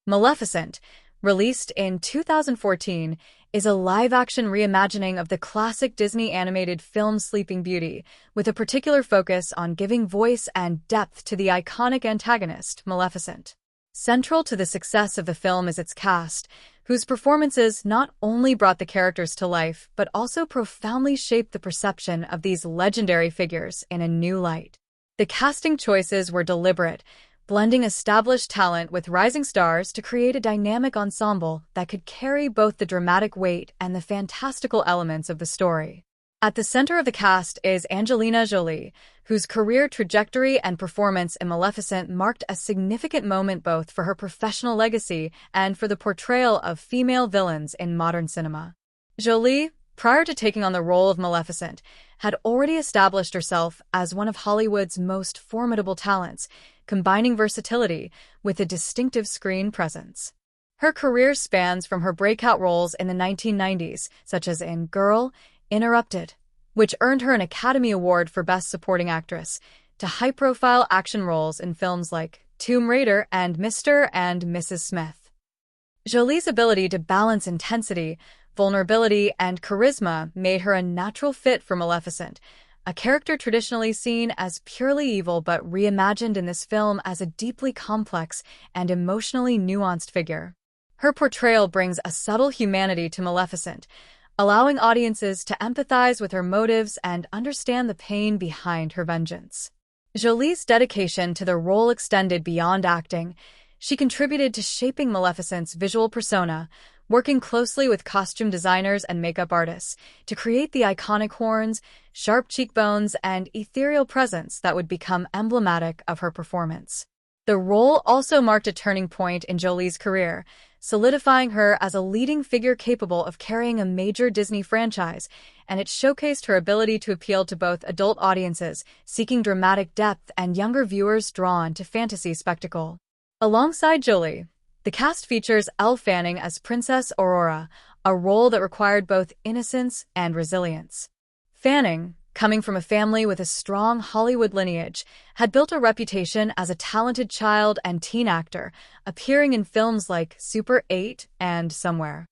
Maleficent, released in 2014, is a live-action reimagining of the classic Disney animated film Sleeping Beauty, with a particular focus on giving voice and depth to the iconic antagonist, Maleficent. Central to the success of the film is its cast, whose performances not only brought the characters to life, but also profoundly shaped the perception of these legendary figures in a new light. The casting choices were deliberate, blending established talent with rising stars to create a dynamic ensemble that could carry both the dramatic weight and the fantastical elements of the story. At the center of the cast is Angelina Jolie, whose career trajectory and performance in Maleficent marked a significant moment both for her professional legacy and for the portrayal of female villains in modern cinema. Jolie, prior to taking on the role of Maleficent, had already established herself as one of Hollywood's most formidable talents, combining versatility with a distinctive screen presence. Her career spans from her breakout roles in the 1990s, such as in Girl, Interrupted, which earned her an Academy Award for Best Supporting Actress, to high-profile action roles in films like Tomb Raider and Mr. and Mrs. Smith. Jolie's ability to balance intensity, vulnerability, and charisma made her a natural fit for Maleficent, a character traditionally seen as purely evil but reimagined in this film as a deeply complex and emotionally nuanced figure. Her portrayal brings a subtle humanity to Maleficent, allowing audiences to empathize with her motives and understand the pain behind her vengeance. Jolie's dedication to the role extended beyond acting. She contributed to shaping Maleficent's visual persona, working closely with costume designers and makeup artists to create the iconic horns, sharp cheekbones, and ethereal presence that would become emblematic of her performance. The role also marked a turning point in Jolie's career, solidifying her as a leading figure capable of carrying a major Disney franchise, and it showcased her ability to appeal to both adult audiences seeking dramatic depth and younger viewers drawn to fantasy spectacle. Alongside Jolie, the cast features Elle Fanning as Princess Aurora, a role that required both innocence and resilience. Fanning, coming from a family with a strong Hollywood lineage, had built a reputation as a talented child and teen actor, appearing in films like Super 8 and Somewhere.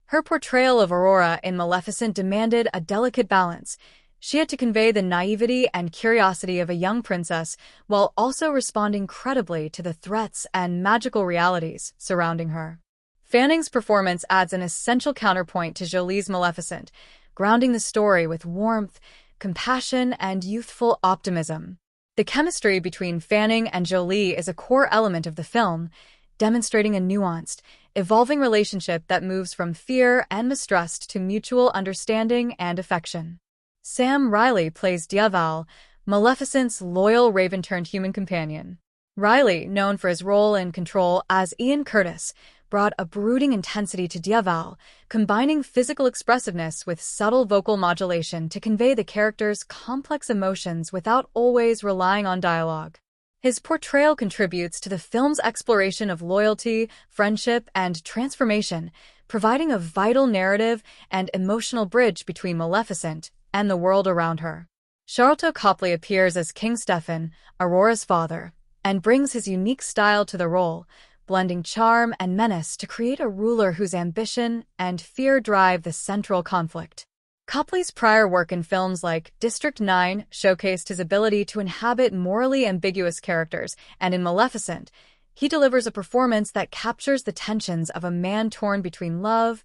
Her portrayal of Aurora in Maleficent demanded a delicate balance. She had to convey the naivety and curiosity of a young princess while also responding credibly to the threats and magical realities surrounding her. Fanning's performance adds an essential counterpoint to Jolie's Maleficent, grounding the story with warmth, compassion, and youthful optimism. The chemistry between Fanning and Jolie is a core element of the film, demonstrating a nuanced, evolving relationship that moves from fear and mistrust to mutual understanding and affection. Sam Riley plays Diaval, Maleficent's loyal raven-turned-human companion. Riley, known for his role in Control as Ian Curtis, brought a brooding intensity to Diaval, combining physical expressiveness with subtle vocal modulation to convey the character's complex emotions without always relying on dialogue. His portrayal contributes to the film's exploration of loyalty, friendship, and transformation, providing a vital narrative and emotional bridge between Maleficent and the world around her. Sharlto Copley appears as King Stefan, Aurora's father, and brings his unique style to the role, blending charm and menace to create a ruler whose ambition and fear drive the central conflict. Copley's prior work in films like District 9 showcased his ability to inhabit morally ambiguous characters, and in Maleficent, he delivers a performance that captures the tensions of a man torn between love,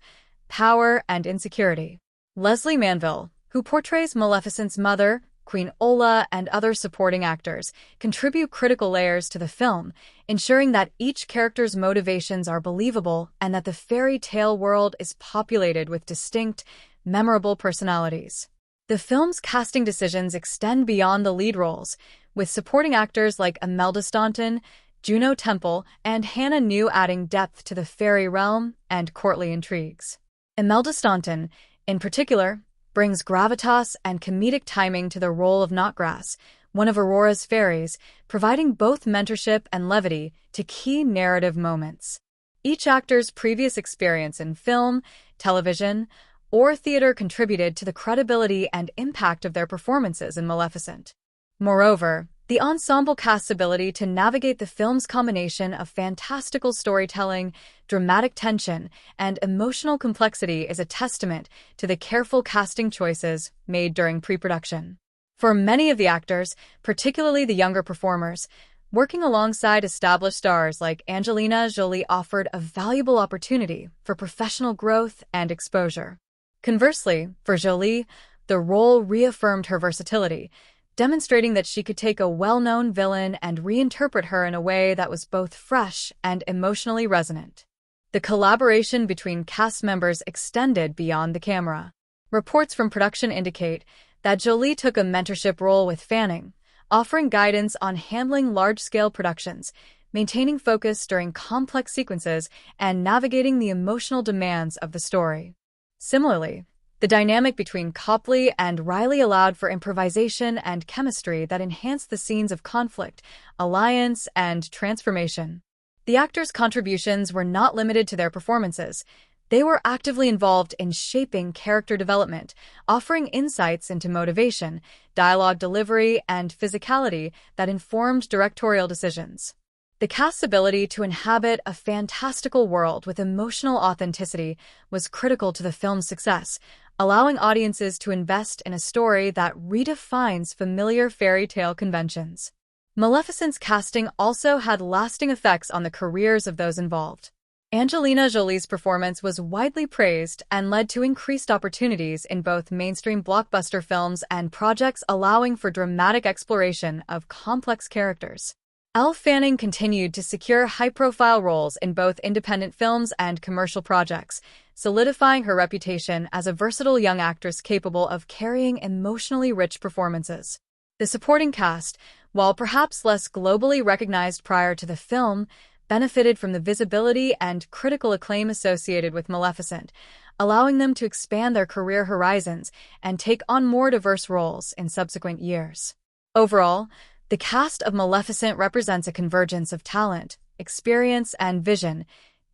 power, and insecurity. Leslie Manville, who portrays Maleficent's mother, Queen Ola, and other supporting actors, contribute critical layers to the film, ensuring that each character's motivations are believable and that the fairy tale world is populated with distinct, memorable personalities. The film's casting decisions extend beyond the lead roles, with supporting actors like Imelda Staunton, Juno Temple, and Hannah New adding depth to the fairy realm and courtly intrigues. Imelda Staunton, in particular, brings gravitas and comedic timing to the role of Knotgrass, one of Aurora's fairies, providing both mentorship and levity to key narrative moments. Each actor's previous experience in film, television, or theater contributed to the credibility and impact of their performances in Maleficent. Moreover, The ensemble cast's ability to navigate the film's combination of fantastical storytelling, dramatic tension, and emotional complexity is a testament to the careful casting choices made during pre-production. For many of the actors, particularly the younger performers, working alongside established stars like Angelina Jolie offered a valuable opportunity for professional growth and exposure. Conversely, for Jolie, the role reaffirmed her versatility, demonstrating that she could take a well-known villain and reinterpret her in a way that was both fresh and emotionally resonant. The collaboration between cast members extended beyond the camera. Reports from production indicate that Jolie took a mentorship role with Fanning, offering guidance on handling large-scale productions, maintaining focus during complex sequences, and navigating the emotional demands of the story. Similarly, the dynamic between Copley and Riley allowed for improvisation and chemistry that enhanced the scenes of conflict, alliance, and transformation. The actors' contributions were not limited to their performances. They were actively involved in shaping character development, offering insights into motivation, dialogue delivery, and physicality that informed directorial decisions. The cast's ability to inhabit a fantastical world with emotional authenticity was critical to the film's success, allowing audiences to invest in a story that redefines familiar fairy tale conventions. Maleficent's casting also had lasting effects on the careers of those involved. Angelina Jolie's performance was widely praised and led to increased opportunities in both mainstream blockbuster films and projects allowing for dramatic exploration of complex characters. Elle Fanning continued to secure high-profile roles in both independent films and commercial projects, solidifying her reputation as a versatile young actress capable of carrying emotionally rich performances. The supporting cast, while perhaps less globally recognized prior to the film, benefited from the visibility and critical acclaim associated with Maleficent, allowing them to expand their career horizons and take on more diverse roles in subsequent years. Overall, the cast of Maleficent represents a convergence of talent, experience, and vision,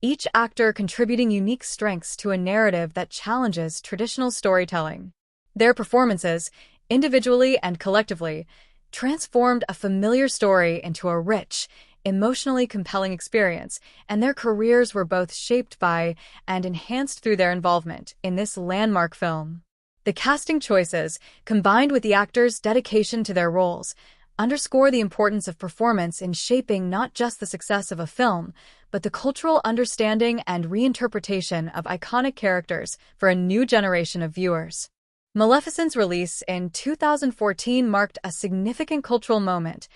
each actor contributing unique strengths to a narrative that challenges traditional storytelling. Their performances, individually and collectively, transformed a familiar story into a rich, emotionally compelling experience, and their careers were both shaped by and enhanced through their involvement in this landmark film. The casting choices, combined with the actors' dedication to their roles, underscore the importance of performance in shaping not just the success of a film, but the cultural understanding and reinterpretation of iconic characters for a new generation of viewers. Maleficent's release in 2014 marked a significant cultural moment,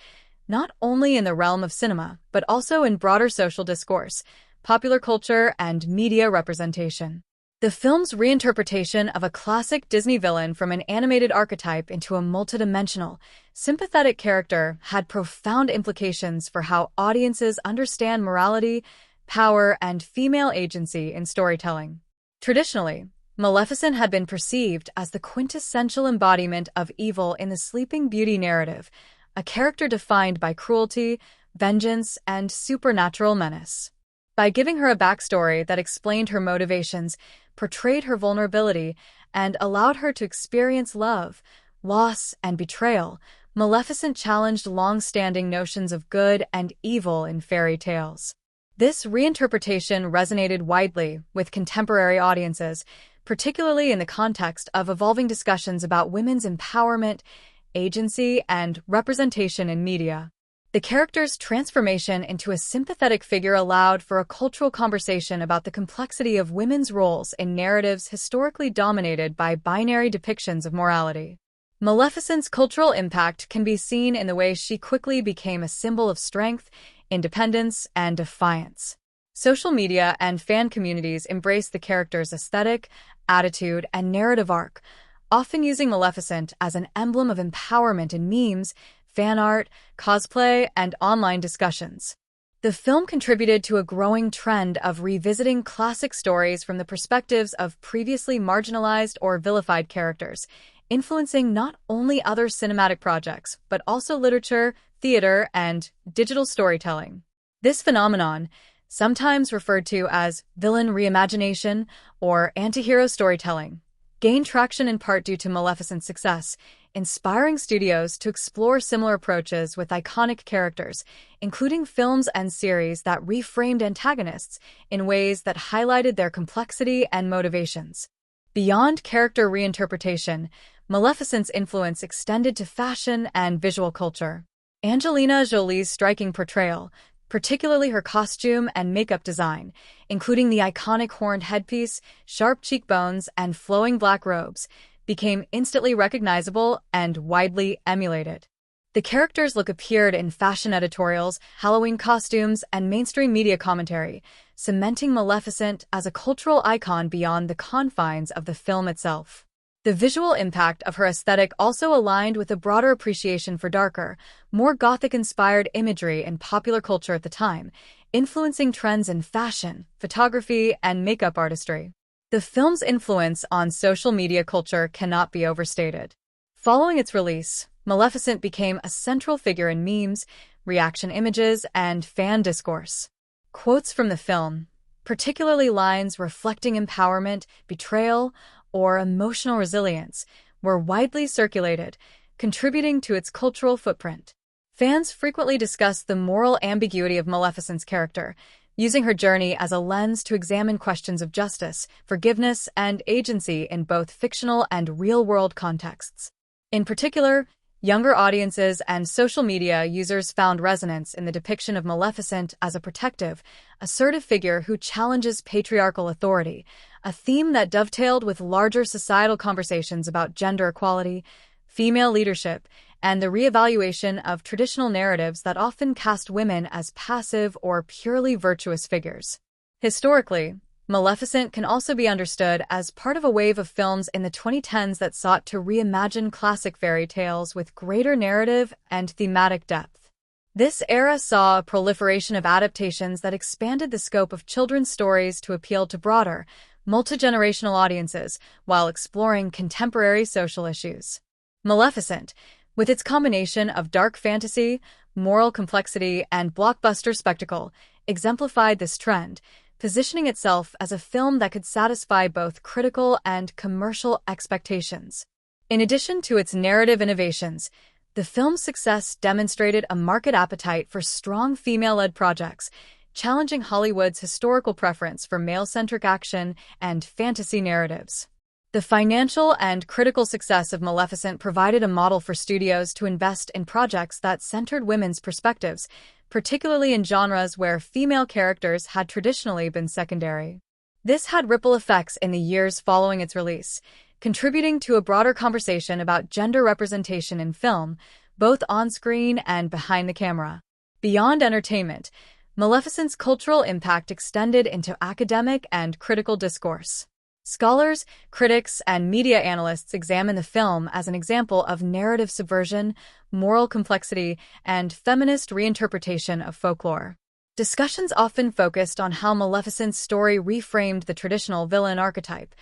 not only in the realm of cinema, but also in broader social discourse, popular culture, and media representation. The film's reinterpretation of a classic Disney villain from an animated archetype into a multidimensional, sympathetic character had profound implications for how audiences understand morality, power, and female agency in storytelling. Traditionally, Maleficent had been perceived as the quintessential embodiment of evil in the Sleeping Beauty narrative, a character defined by cruelty, vengeance, and supernatural menace. By giving her a backstory that explained her motivations, portrayed her vulnerability, and allowed her to experience love, loss, and betrayal, Maleficent challenged long-standing notions of good and evil in fairy tales. This reinterpretation resonated widely with contemporary audiences, particularly in the context of evolving discussions about women's empowerment, agency, and representation in media. The character's transformation into a sympathetic figure allowed for a cultural conversation about the complexity of women's roles in narratives historically dominated by binary depictions of morality. Maleficent's cultural impact can be seen in the way she quickly became a symbol of strength, independence, and defiance. Social media and fan communities embraced the character's aesthetic, attitude, and narrative arc, often using Maleficent as an emblem of empowerment in memes, fan art, cosplay, and online discussions. The film contributed to a growing trend of revisiting classic stories from the perspectives of previously marginalized or vilified characters, influencing not only other cinematic projects, but also literature, theater, and digital storytelling. This phenomenon, sometimes referred to as villain reimagination or antihero storytelling, gained traction in part due to Maleficent's success, inspiring studios to explore similar approaches with iconic characters, including films and series that reframed antagonists in ways that highlighted their complexity and motivations. Beyond character reinterpretation, Maleficent's influence extended to fashion and visual culture. Angelina Jolie's striking portrayal, particularly her costume and makeup design, including the iconic horned headpiece, sharp cheekbones, and flowing black robes, became instantly recognizable and widely emulated. The character's look appeared in fashion editorials, Halloween costumes, and mainstream media commentary, cementing Maleficent as a cultural icon beyond the confines of the film itself. The visual impact of her aesthetic also aligned with a broader appreciation for darker, more Gothic-inspired imagery in popular culture at the time, influencing trends in fashion, photography, and makeup artistry. The film's influence on social media culture cannot be overstated. Following its release, Maleficent became a central figure in memes, reaction images, and fan discourse. Quotes from the film, particularly lines reflecting empowerment, betrayal, or emotional resilience, were widely circulated, contributing to its cultural footprint. Fans frequently discussed the moral ambiguity of Maleficent's character, using her journey as a lens to examine questions of justice, forgiveness, and agency in both fictional and real-world contexts. In particular, younger audiences and social media users found resonance in the depiction of Maleficent as a protective, assertive figure who challenges patriarchal authority, a theme that dovetailed with larger societal conversations about gender equality, female leadership, and the reevaluation of traditional narratives that often cast women as passive or purely virtuous figures. Historically, Maleficent can also be understood as part of a wave of films in the 2010s that sought to reimagine classic fairy tales with greater narrative and thematic depth. This era saw a proliferation of adaptations that expanded the scope of children's stories to appeal to broader, multi-generational audiences while exploring contemporary social issues. Maleficent, with its combination of dark fantasy, moral complexity, and blockbuster spectacle, exemplified this trend, positioning itself as a film that could satisfy both critical and commercial expectations. In addition to its narrative innovations, the film's success demonstrated a market appetite for strong female-led projects, challenging Hollywood's historical preference for male-centric action and fantasy narratives. The financial and critical success of Maleficent provided a model for studios to invest in projects that centered women's perspectives, particularly in genres where female characters had traditionally been secondary. This had ripple effects in the years following its release, contributing to a broader conversation about gender representation in film, both on-screen and behind the camera. Beyond entertainment, Maleficent's cultural impact extended into academic and critical discourse. Scholars, critics, and media analysts examine the film as an example of narrative subversion, moral complexity, and feminist reinterpretation of folklore. Discussions often focused on how Maleficent's story reframed the traditional villain archetype,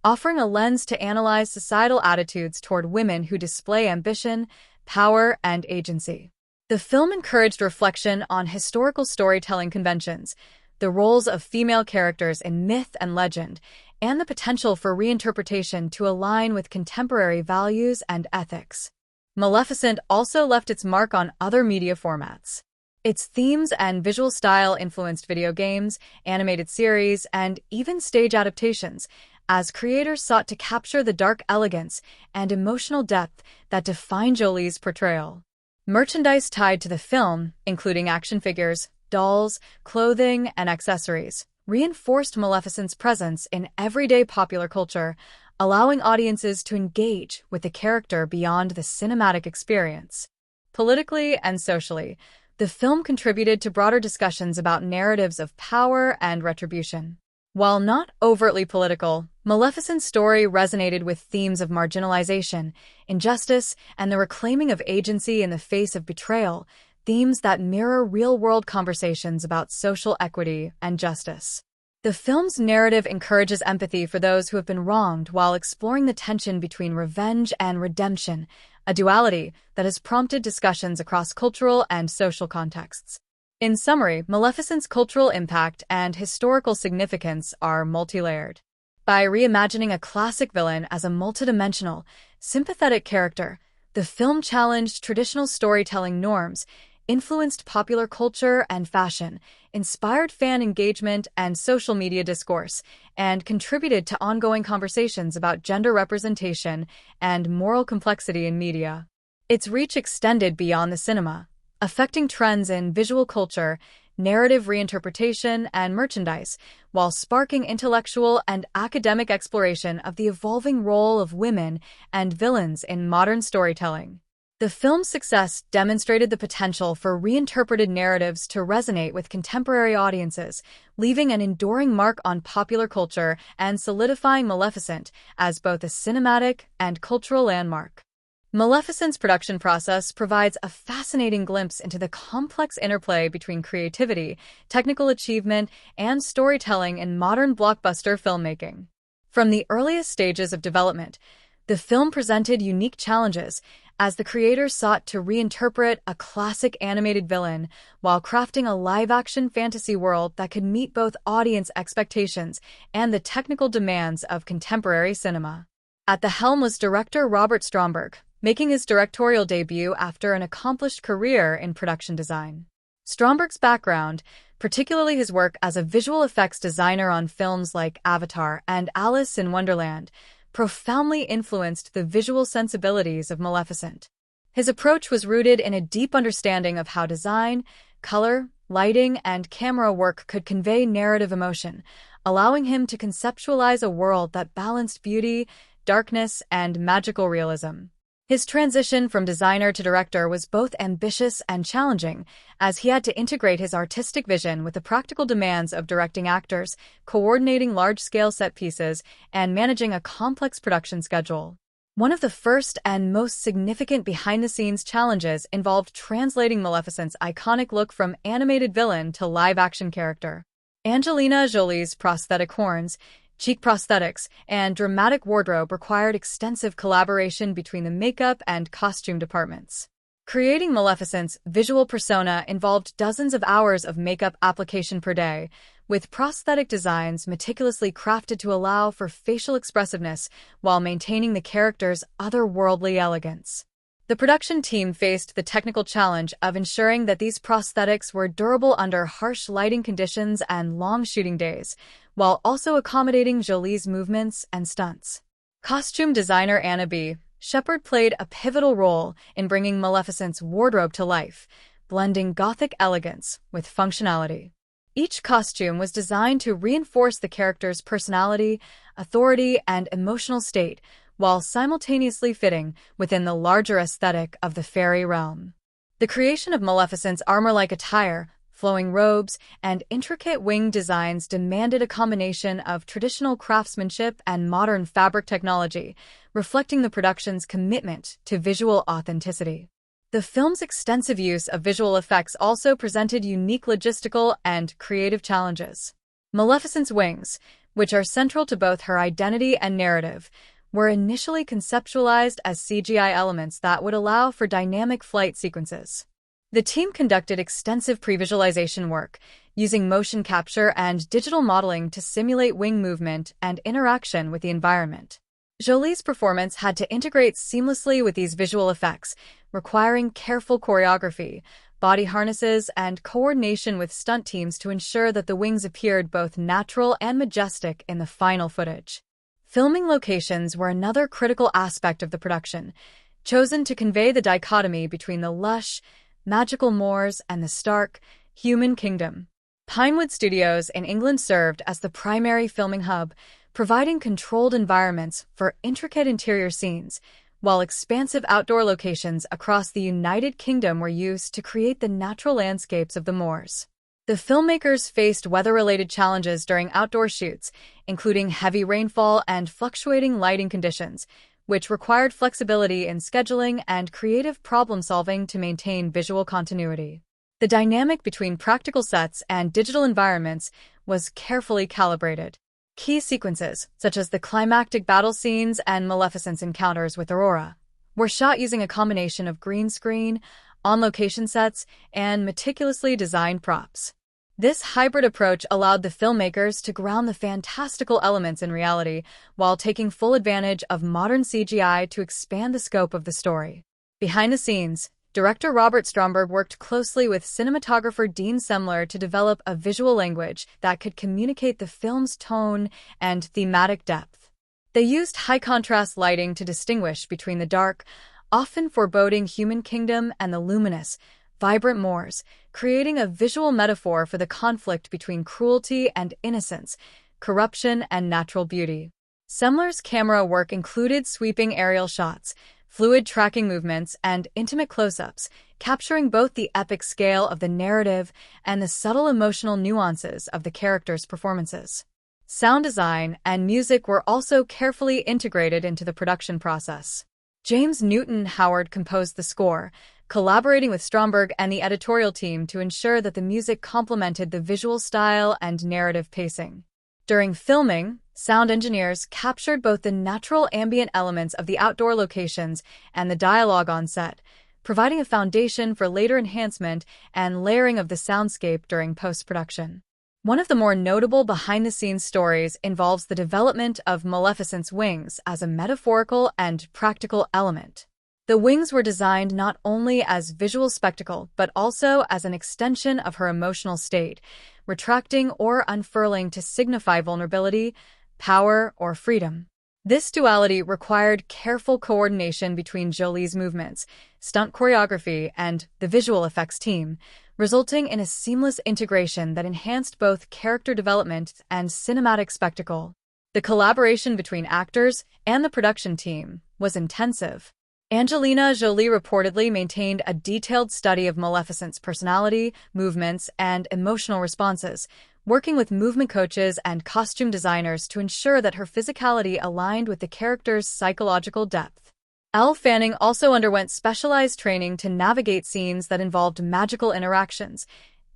offering a lens to analyze societal attitudes toward women who display ambition, power, and agency. The film encouraged reflection on historical storytelling conventions, the roles of female characters in myth and legend, and the potential for reinterpretation to align with contemporary values and ethics. Maleficent also left its mark on other media formats. Its themes and visual style influenced video games, animated series, and even stage adaptations, as creators sought to capture the dark elegance and emotional depth that define Jolie's portrayal. Merchandise tied to the film, including action figures, dolls, clothing, and accessories, reinforced Maleficent's presence in everyday popular culture, allowing audiences to engage with the character beyond the cinematic experience. Politically and socially, the film contributed to broader discussions about narratives of power and retribution. While not overtly political, Maleficent's story resonated with themes of marginalization, injustice, and the reclaiming of agency in the face of betrayal, themes that mirror real-world conversations about social equity and justice. The film's narrative encourages empathy for those who have been wronged while exploring the tension between revenge and redemption, a duality that has prompted discussions across cultural and social contexts. In summary, Maleficent's cultural impact and historical significance are multi-layered. By reimagining a classic villain as a multidimensional, sympathetic character, the film challenged traditional storytelling norms, influenced popular culture and fashion, inspired fan engagement and social media discourse, and contributed to ongoing conversations about gender representation and moral complexity in media. Its reach extended beyond the cinema, affecting trends in visual culture, narrative reinterpretation, and merchandise, while sparking intellectual and academic exploration of the evolving role of women and villains in modern storytelling. The film's success demonstrated the potential for reinterpreted narratives to resonate with contemporary audiences, leaving an enduring mark on popular culture and solidifying Maleficent as both a cinematic and cultural landmark. Maleficent's production process provides a fascinating glimpse into the complex interplay between creativity, technical achievement, and storytelling in modern blockbuster filmmaking. From the earliest stages of development, the film presented unique challenges as the creators sought to reinterpret a classic animated villain while crafting a live-action fantasy world that could meet both audience expectations and the technical demands of contemporary cinema. At the helm was director Robert Stromberg, making his directorial debut after an accomplished career in production design. Stromberg's background, particularly his work as a visual effects designer on films like Avatar and Alice in Wonderland, profoundly influenced the visual sensibilities of Maleficent. His approach was rooted in a deep understanding of how design, color, lighting, and camera work could convey narrative emotion, allowing him to conceptualize a world that balanced beauty, darkness, and magical realism. His transition from designer to director was both ambitious and challenging, as he had to integrate his artistic vision with the practical demands of directing actors, coordinating large-scale set pieces, and managing a complex production schedule. One of the first and most significant behind-the-scenes challenges involved translating Maleficent's iconic look from animated villain to live-action character. Angelina Jolie's prosthetic horns, cheek prosthetics, and dramatic wardrobe required extensive collaboration between the makeup and costume departments. Creating Maleficent's visual persona involved dozens of hours of makeup application per day, with prosthetic designs meticulously crafted to allow for facial expressiveness while maintaining the character's otherworldly elegance. The production team faced the technical challenge of ensuring that these prosthetics were durable under harsh lighting conditions and long shooting days, while also accommodating Jolie's movements and stunts. Costume designer Anna B. Shepard played a pivotal role in bringing Maleficent's wardrobe to life, blending gothic elegance with functionality. Each costume was designed to reinforce the character's personality, authority, and emotional state, while simultaneously fitting within the larger aesthetic of the fairy realm. The creation of Maleficent's armor-like attire, flowing robes, and intricate wing designs demanded a combination of traditional craftsmanship and modern fabric technology, reflecting the production's commitment to visual authenticity. The film's extensive use of visual effects also presented unique logistical and creative challenges. Maleficent's wings, which are central to both her identity and narrative, were initially conceptualized as CGI elements that would allow for dynamic flight sequences. The team conducted extensive pre-visualization work, using motion capture and digital modeling to simulate wing movement and interaction with the environment. Jolie's performance had to integrate seamlessly with these visual effects, requiring careful choreography, body harnesses, and coordination with stunt teams to ensure that the wings appeared both natural and majestic in the final footage. Filming locations were another critical aspect of the production, chosen to convey the dichotomy between the lush, magical moors and the stark, human kingdom. Pinewood Studios in England served as the primary filming hub, providing controlled environments for intricate interior scenes, while expansive outdoor locations across the United Kingdom were used to create the natural landscapes of the moors. The filmmakers faced weather-related challenges during outdoor shoots, including heavy rainfall and fluctuating lighting conditions, which required flexibility in scheduling and creative problem-solving to maintain visual continuity. The dynamic between practical sets and digital environments was carefully calibrated. Key sequences, such as the climactic battle scenes and Maleficent's encounters with Aurora, were shot using a combination of green screen, on-location sets, and meticulously designed props. This hybrid approach allowed the filmmakers to ground the fantastical elements in reality while taking full advantage of modern CGI to expand the scope of the story. Behind the scenes, director Robert Stromberg worked closely with cinematographer Dean Semler to develop a visual language that could communicate the film's tone and thematic depth. They used high-contrast lighting to distinguish between the dark, often foreboding human kingdom and the luminous, vibrant moors, creating a visual metaphor for the conflict between cruelty and innocence, corruption and natural beauty. Semler's camera work included sweeping aerial shots, fluid tracking movements, and intimate close-ups, capturing both the epic scale of the narrative and the subtle emotional nuances of the characters' performances. Sound design and music were also carefully integrated into the production process. James Newton Howard composed the score, collaborating with Stromberg and the editorial team to ensure that the music complemented the visual style and narrative pacing. During filming, sound engineers captured both the natural ambient elements of the outdoor locations and the dialogue on set, providing a foundation for later enhancement and layering of the soundscape during post-production. One of the more notable behind-the-scenes stories involves the development of Maleficent's wings as a metaphorical and practical element. The wings were designed not only as visual spectacle but also as an extension of her emotional state, retracting or unfurling to signify vulnerability, power, or freedom. This duality required careful coordination between Jolie's movements, stunt choreography, and the visual effects team, resulting in a seamless integration that enhanced both character development and cinematic spectacle. The collaboration between actors and the production team was intensive. Angelina Jolie reportedly maintained a detailed study of Maleficent's personality, movements, and emotional responses, working with movement coaches and costume designers to ensure that her physicality aligned with the character's psychological depth. Elle Fanning also underwent specialized training to navigate scenes that involved magical interactions,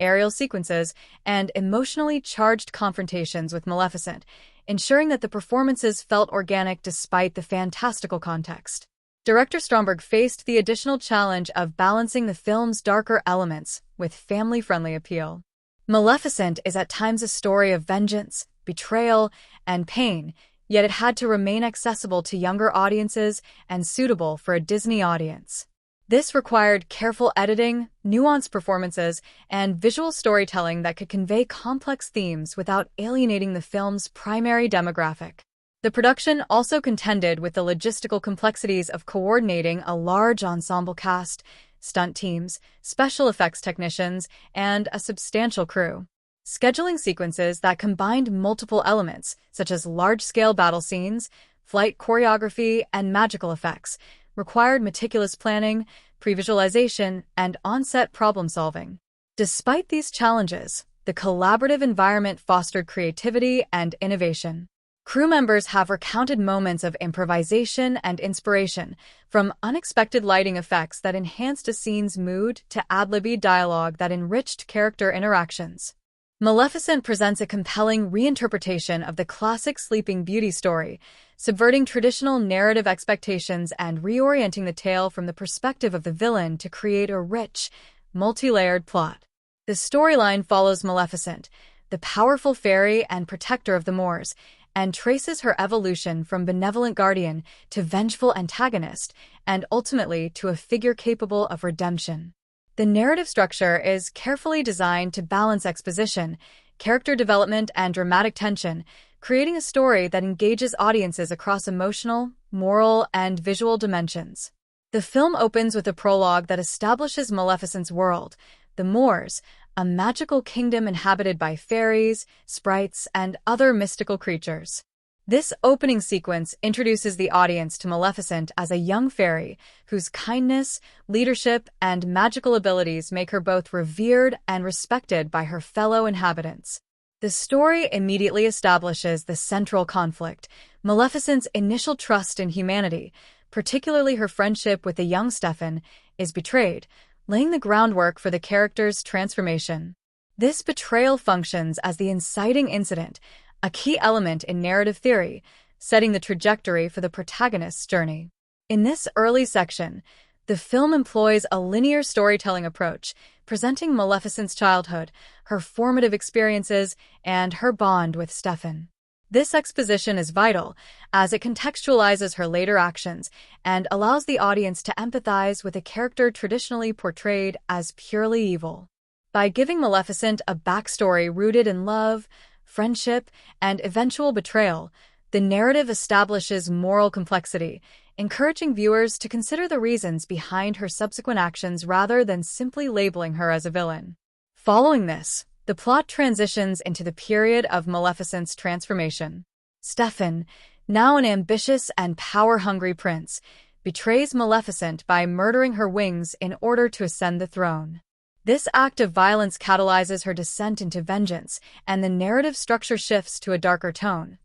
aerial sequences, and emotionally charged confrontations with Maleficent, ensuring that the performances felt organic despite the fantastical context. Director Stromberg faced the additional challenge of balancing the film's darker elements with family-friendly appeal. Maleficent is at times a story of vengeance, betrayal, and pain, yet it had to remain accessible to younger audiences and suitable for a Disney audience. This required careful editing, nuanced performances, and visual storytelling that could convey complex themes without alienating the film's primary demographic. The production also contended with the logistical complexities of coordinating a large ensemble cast, stunt teams, special effects technicians, and a substantial crew. Scheduling sequences that combined multiple elements, such as large-scale battle scenes, flight choreography, and magical effects, required meticulous planning, pre-visualization, and on-set problem-solving. Despite these challenges, the collaborative environment fostered creativity and innovation. Crew members have recounted moments of improvisation and inspiration, from unexpected lighting effects that enhanced a scene's mood to ad-libby dialogue that enriched character interactions. Maleficent presents a compelling reinterpretation of the classic Sleeping Beauty story, subverting traditional narrative expectations and reorienting the tale from the perspective of the villain to create a rich, multi-layered plot. The storyline follows Maleficent, the powerful fairy and protector of the Moors, and traces her evolution from benevolent guardian to vengeful antagonist, and ultimately to a figure capable of redemption. The narrative structure is carefully designed to balance exposition, character development, and dramatic tension, creating a story that engages audiences across emotional, moral, and visual dimensions. The film opens with a prologue that establishes Maleficent's world, the Moors, a magical kingdom inhabited by fairies, sprites, and other mystical creatures. This opening sequence introduces the audience to Maleficent as a young fairy whose kindness, leadership, and magical abilities make her both revered and respected by her fellow inhabitants. The story immediately establishes the central conflict, Maleficent's initial trust in humanity, particularly her friendship with the young Stefan, is betrayed, laying the groundwork for the character's transformation. This betrayal functions as the inciting incident, a key element in narrative theory, setting the trajectory for the protagonist's journey. In this early section, The film employs a linear storytelling approach, presenting Maleficent's childhood, her formative experiences, and her bond with Stefan. This exposition is vital, as it contextualizes her later actions and allows the audience to empathize with a character traditionally portrayed as purely evil. By giving Maleficent a backstory rooted in love, friendship, and eventual betrayal, the narrative establishes moral complexity, encouraging viewers to consider the reasons behind her subsequent actions rather than simply labeling her as a villain. Following this, the plot transitions into the period of Maleficent's transformation. Stefan, now an ambitious and power-hungry prince, betrays Maleficent by murdering her wings in order to ascend the throne. This act of violence catalyzes her descent into vengeance, and the narrative structure shifts to a darker tone,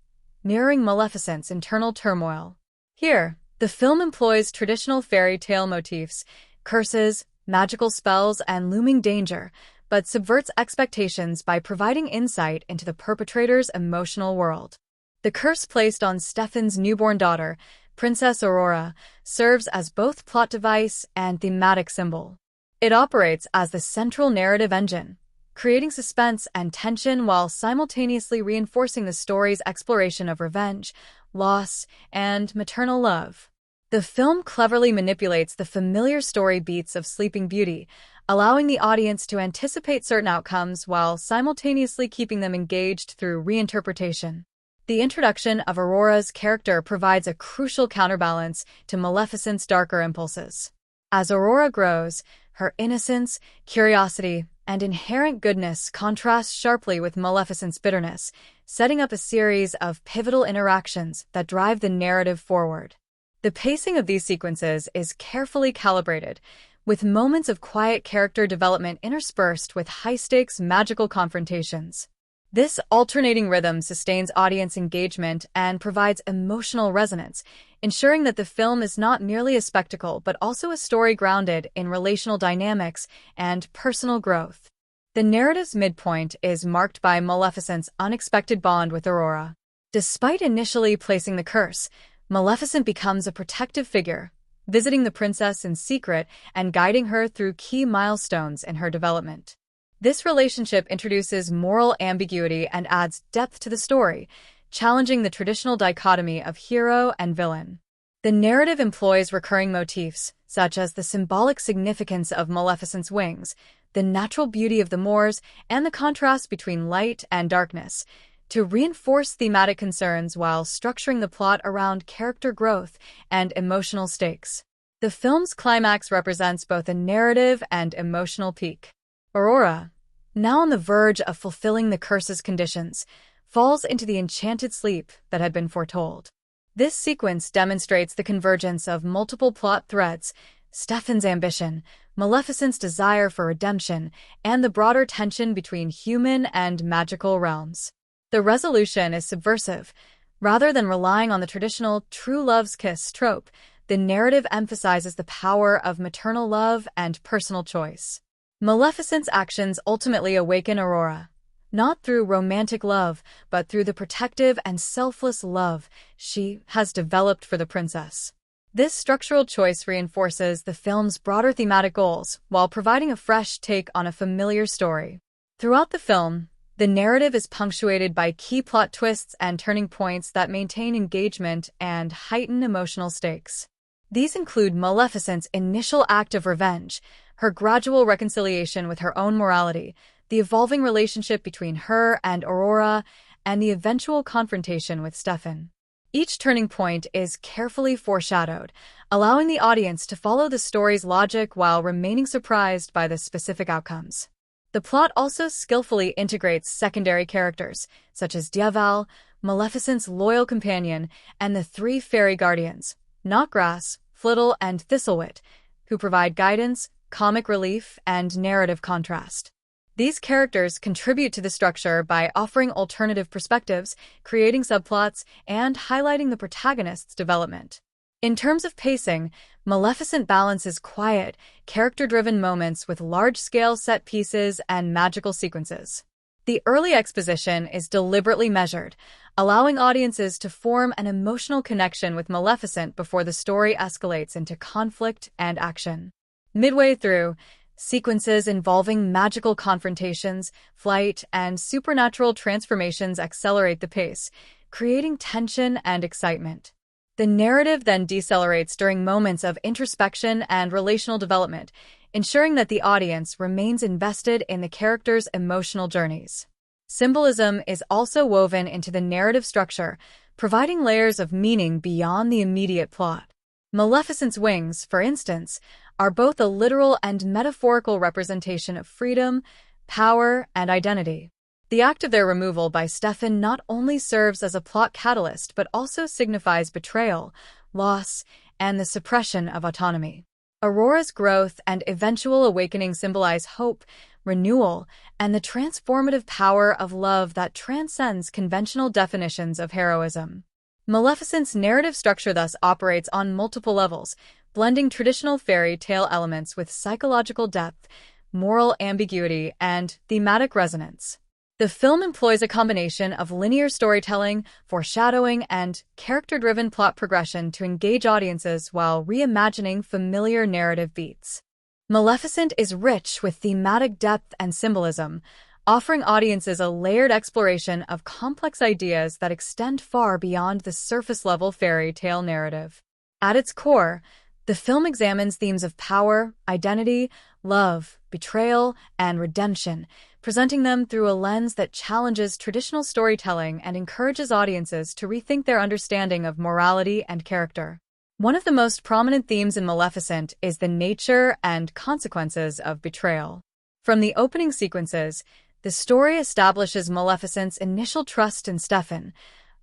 mirroring Maleficent's internal turmoil. Here, the film employs traditional fairy tale motifs, curses, magical spells, and looming danger, but subverts expectations by providing insight into the perpetrator's emotional world. The curse placed on Stefan's newborn daughter, Princess Aurora, serves as both plot device and thematic symbol. It operates as the central narrative engine, creating suspense and tension while simultaneously reinforcing the story's exploration of revenge, loss, and maternal love. The film cleverly manipulates the familiar story beats of Sleeping Beauty, allowing the audience to anticipate certain outcomes while simultaneously keeping them engaged through reinterpretation. The introduction of Aurora's character provides a crucial counterbalance to Maleficent's darker impulses. As Aurora grows, her innocence, curiosity, and inherent goodness contrast sharply with Maleficent's bitterness, setting up a series of pivotal interactions that drive the narrative forward. The pacing of these sequences is carefully calibrated, with moments of quiet character development interspersed with high-stakes magical confrontations. This alternating rhythm sustains audience engagement and provides emotional resonance, ensuring that the film is not merely a spectacle but also a story grounded in relational dynamics and personal growth. The narrative's midpoint is marked by Maleficent's unexpected bond with Aurora. Despite initially placing the curse, Maleficent becomes a protective figure, visiting the princess in secret and guiding her through key milestones in her development. This relationship introduces moral ambiguity and adds depth to the story, challenging the traditional dichotomy of hero and villain. The narrative employs recurring motifs, such as the symbolic significance of Maleficent's wings, the natural beauty of the moors, and the contrast between light and darkness, to reinforce thematic concerns while structuring the plot around character growth and emotional stakes. The film's climax represents both a narrative and emotional peak. Aurora, now on the verge of fulfilling the curse's conditions, falls into the enchanted sleep that had been foretold. This sequence demonstrates the convergence of multiple plot threads: Stefan's ambition, Maleficent's desire for redemption, and the broader tension between human and magical realms. The resolution is subversive. Rather than relying on the traditional true love's kiss trope, the narrative emphasizes the power of maternal love and personal choice. Maleficent's actions ultimately awaken Aurora, not through romantic love, but through the protective and selfless love she has developed for the princess. This structural choice reinforces the film's broader thematic goals while providing a fresh take on a familiar story. Throughout the film, the narrative is punctuated by key plot twists and turning points that maintain engagement and heighten emotional stakes. These include Maleficent's initial act of revenge, her gradual reconciliation with her own morality, the evolving relationship between her and Aurora, and the eventual confrontation with Stefan. Each turning point is carefully foreshadowed, allowing the audience to follow the story's logic while remaining surprised by the specific outcomes. The plot also skillfully integrates secondary characters, such as Diaval, Maleficent's loyal companion, and the three fairy guardians, Knotgrass, Flittle, and Thistlewit, who provide guidance, comic relief, and narrative contrast. These characters contribute to the structure by offering alternative perspectives, creating subplots, and highlighting the protagonist's development. In terms of pacing, Maleficent balances quiet, character-driven moments with large-scale set pieces and magical sequences. The early exposition is deliberately measured, allowing audiences to form an emotional connection with Maleficent before the story escalates into conflict and action. Midway through, sequences involving magical confrontations, flight, and supernatural transformations accelerate the pace, creating tension and excitement. The narrative then decelerates during moments of introspection and relational development, ensuring that the audience remains invested in the characters' emotional journeys. Symbolism is also woven into the narrative structure, providing layers of meaning beyond the immediate plot. Maleficent's wings, for instance, are both a literal and metaphorical representation of freedom, power, and identity. The act of their removal by Stefan not only serves as a plot catalyst but also signifies betrayal, loss, and the suppression of autonomy. Aurora's growth and eventual awakening symbolize hope, renewal, and the transformative power of love that transcends conventional definitions of heroism. Maleficent's narrative structure thus operates on multiple levels, blending traditional fairy tale elements with psychological depth, moral ambiguity, and thematic resonance. The film employs a combination of linear storytelling, foreshadowing, and character-driven plot progression to engage audiences while reimagining familiar narrative beats. Maleficent is rich with thematic depth and symbolism, offering audiences a layered exploration of complex ideas that extend far beyond the surface-level fairy tale narrative. At its core, the film examines themes of power, identity, love, betrayal, and redemption, presenting them through a lens that challenges traditional storytelling and encourages audiences to rethink their understanding of morality and character. One of the most prominent themes in Maleficent is the nature and consequences of betrayal. From the opening sequences, the story establishes Maleficent's initial trust in Stefan,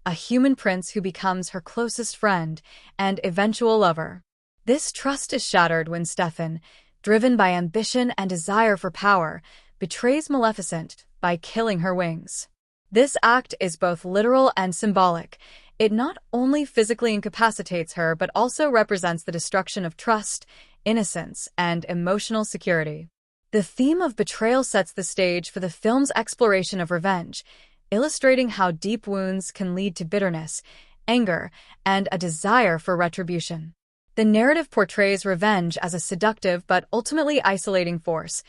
a human prince who becomes her closest friend and eventual lover. This trust is shattered when Stefan, driven by ambition and desire for power, betrays Maleficent by killing her wings. This act is both literal and symbolic. It not only physically incapacitates her but also represents the destruction of trust, innocence, and emotional security. The theme of betrayal sets the stage for the film's exploration of revenge, illustrating how deep wounds can lead to bitterness, anger, and a desire for retribution. The narrative portrays revenge as a seductive but ultimately isolating force,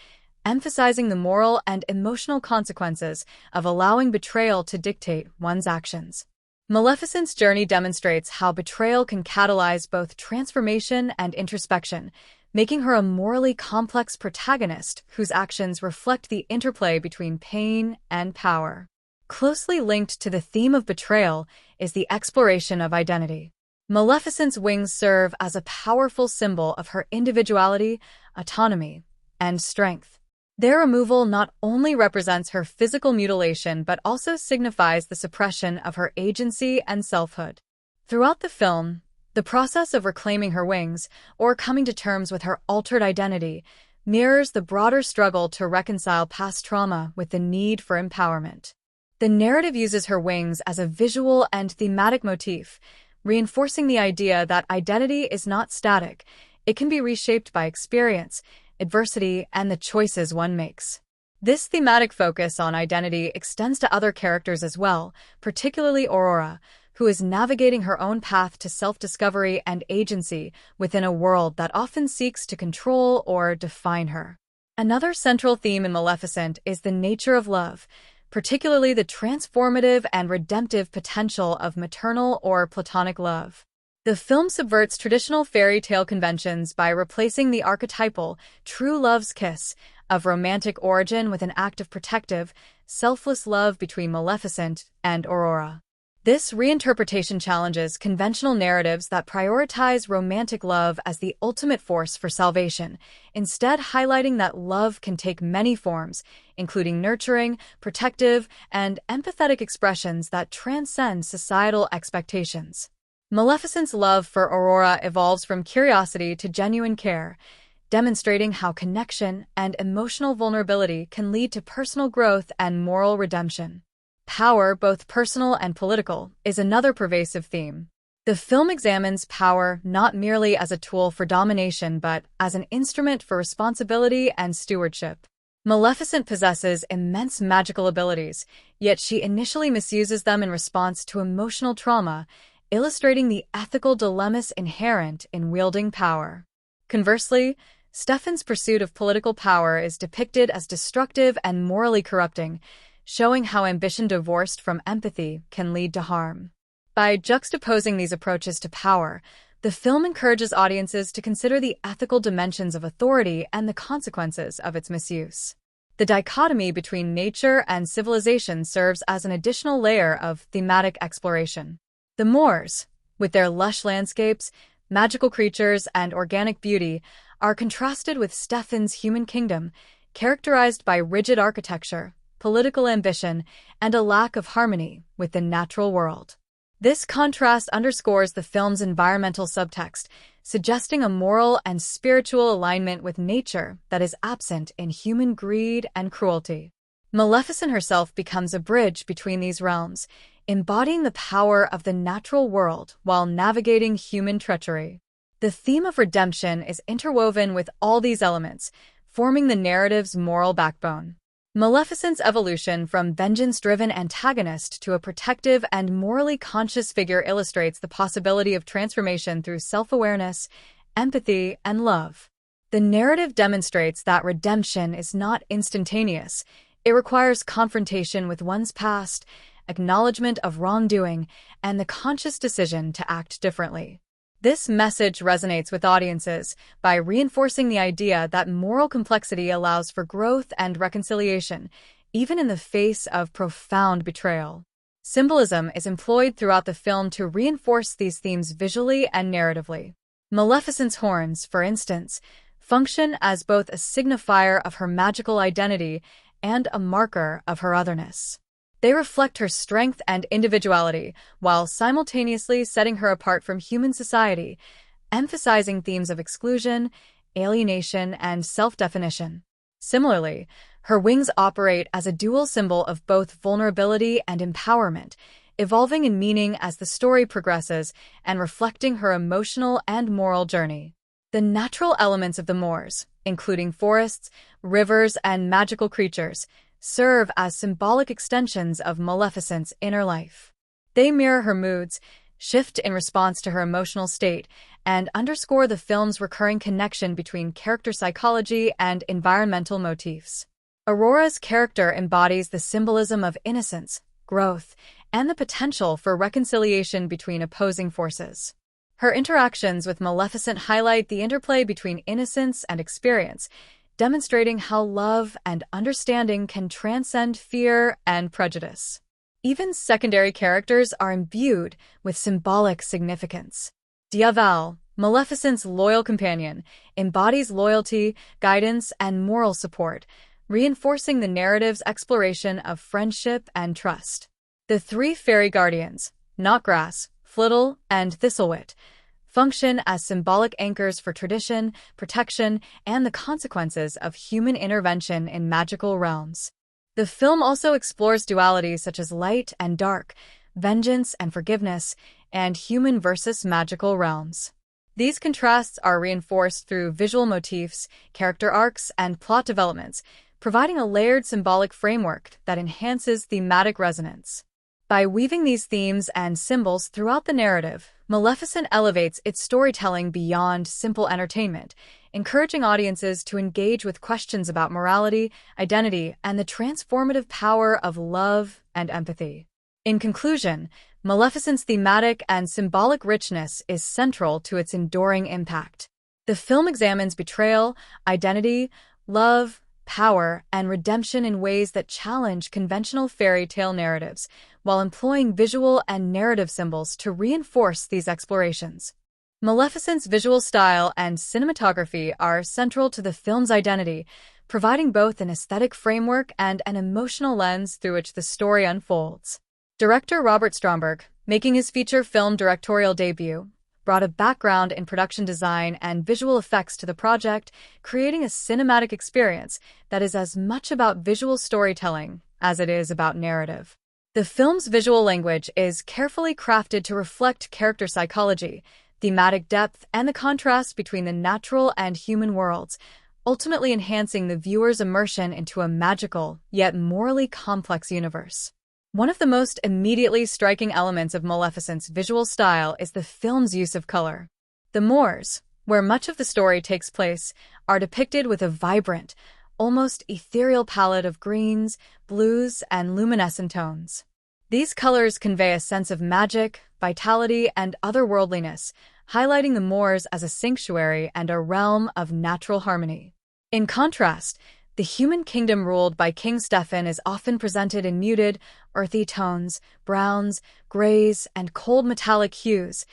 emphasizing the moral and emotional consequences of allowing betrayal to dictate one's actions. Maleficent's journey demonstrates how betrayal can catalyze both transformation and introspection, making her a morally complex protagonist whose actions reflect the interplay between pain and power. Closely linked to the theme of betrayal is the exploration of identity. Maleficent's wings serve as a powerful symbol of her individuality, autonomy, and strength. Their removal not only represents her physical mutilation but also signifies the suppression of her agency and selfhood. Throughout the film, the process of reclaiming her wings, or coming to terms with her altered identity, mirrors the broader struggle to reconcile past trauma with the need for empowerment. The narrative uses her wings as a visual and thematic motif, reinforcing the idea that identity is not static. It can be reshaped by experience, adversity, and the choices one makes. This thematic focus on identity extends to other characters as well, particularly Aurora, who is navigating her own path to self-discovery and agency within a world that often seeks to control or define her. Another central theme in Maleficent is the nature of love, particularly the transformative and redemptive potential of maternal or platonic love. The film subverts traditional fairy tale conventions by replacing the archetypal, true love's kiss of romantic origin with an act of protective, selfless love between Maleficent and Aurora. This reinterpretation challenges conventional narratives that prioritize romantic love as the ultimate force for salvation, instead highlighting that love can take many forms, including nurturing, protective, and empathetic expressions that transcend societal expectations. Maleficent's love for Aurora evolves from curiosity to genuine care, demonstrating how connection and emotional vulnerability can lead to personal growth and moral redemption. Power, both personal and political, is another pervasive theme. The film examines power not merely as a tool for domination but as an instrument for responsibility and stewardship. Maleficent possesses immense magical abilities, yet she initially misuses them in response to emotional trauma, illustrating the ethical dilemmas inherent in wielding power. Conversely, Stefan's pursuit of political power is depicted as destructive and morally corrupting, showing how ambition divorced from empathy can lead to harm. By juxtaposing these approaches to power, the film encourages audiences to consider the ethical dimensions of authority and the consequences of its misuse. The dichotomy between nature and civilization serves as an additional layer of thematic exploration. The Moors, with their lush landscapes, magical creatures, and organic beauty, are contrasted with Stefan's human kingdom, characterized by rigid architecture, political ambition, and a lack of harmony with the natural world. This contrast underscores the film's environmental subtext, suggesting a moral and spiritual alignment with nature that is absent in human greed and cruelty. Maleficent herself becomes a bridge between these realms, embodying the power of the natural world while navigating human treachery. The theme of redemption is interwoven with all these elements, forming the narrative's moral backbone. Maleficent's evolution from vengeance-driven antagonist to a protective and morally conscious figure illustrates the possibility of transformation through self-awareness, empathy, and love. The narrative demonstrates that redemption is not instantaneous. It requires confrontation with one's past, acknowledgement of wrongdoing, and the conscious decision to act differently. This message resonates with audiences by reinforcing the idea that moral complexity allows for growth and reconciliation, even in the face of profound betrayal. Symbolism is employed throughout the film to reinforce these themes visually and narratively. Maleficent's horns, for instance, function as both a signifier of her magical identity and a marker of her otherness. They reflect her strength and individuality, while simultaneously setting her apart from human society, emphasizing themes of exclusion, alienation, and self-definition. Similarly, her wings operate as a dual symbol of both vulnerability and empowerment, evolving in meaning as the story progresses and reflecting her emotional and moral journey. The natural elements of the Moors, including forests, rivers, and magical creatures, serve as symbolic extensions of Maleficent's inner life. They mirror her moods, shift in response to her emotional state, and underscore the film's recurring connection between character psychology and environmental motifs. Aurora's character embodies the symbolism of innocence, growth, and the potential for reconciliation between opposing forces. Her interactions with Maleficent highlight the interplay between innocence and experience, demonstrating how love and understanding can transcend fear and prejudice. Even secondary characters are imbued with symbolic significance. Diaval, Maleficent's loyal companion, embodies loyalty, guidance, and moral support, reinforcing the narrative's exploration of friendship and trust. The three fairy guardians, Knotgrass, Flittle, and Thistlewit, function as symbolic anchors for tradition, protection, and the consequences of human intervention in magical realms. The film also explores dualities such as light and dark, vengeance and forgiveness, and human versus magical realms. These contrasts are reinforced through visual motifs, character arcs, and plot developments, providing a layered symbolic framework that enhances thematic resonance. By weaving these themes and symbols throughout the narrative, Maleficent elevates its storytelling beyond simple entertainment, encouraging audiences to engage with questions about morality, identity, and the transformative power of love and empathy. In conclusion, Maleficent's thematic and symbolic richness is central to its enduring impact. The film examines betrayal, identity, love, power, and redemption in ways that challenge conventional fairy tale narratives, while employing visual and narrative symbols to reinforce these explorations. Maleficent's visual style and cinematography are central to the film's identity, providing both an aesthetic framework and an emotional lens through which the story unfolds. Director Robert Stromberg, making his feature film directorial debut, brought a background in production design and visual effects to the project, creating a cinematic experience that is as much about visual storytelling as it is about narrative. The film's visual language is carefully crafted to reflect character psychology, thematic depth, and the contrast between the natural and human worlds, ultimately enhancing the viewer's immersion into a magical, yet morally complex universe. One of the most immediately striking elements of Maleficent's visual style is the film's use of color. The Moors, where much of the story takes place, are depicted with a vibrant, almost ethereal palette of greens, blues, and luminescent tones. These colors convey a sense of magic, vitality, and otherworldliness, highlighting the Moors as a sanctuary and a realm of natural harmony. In contrast, the human kingdom ruled by King Stefan is often presented in muted, earthy tones, browns, grays, and cold metallic hues,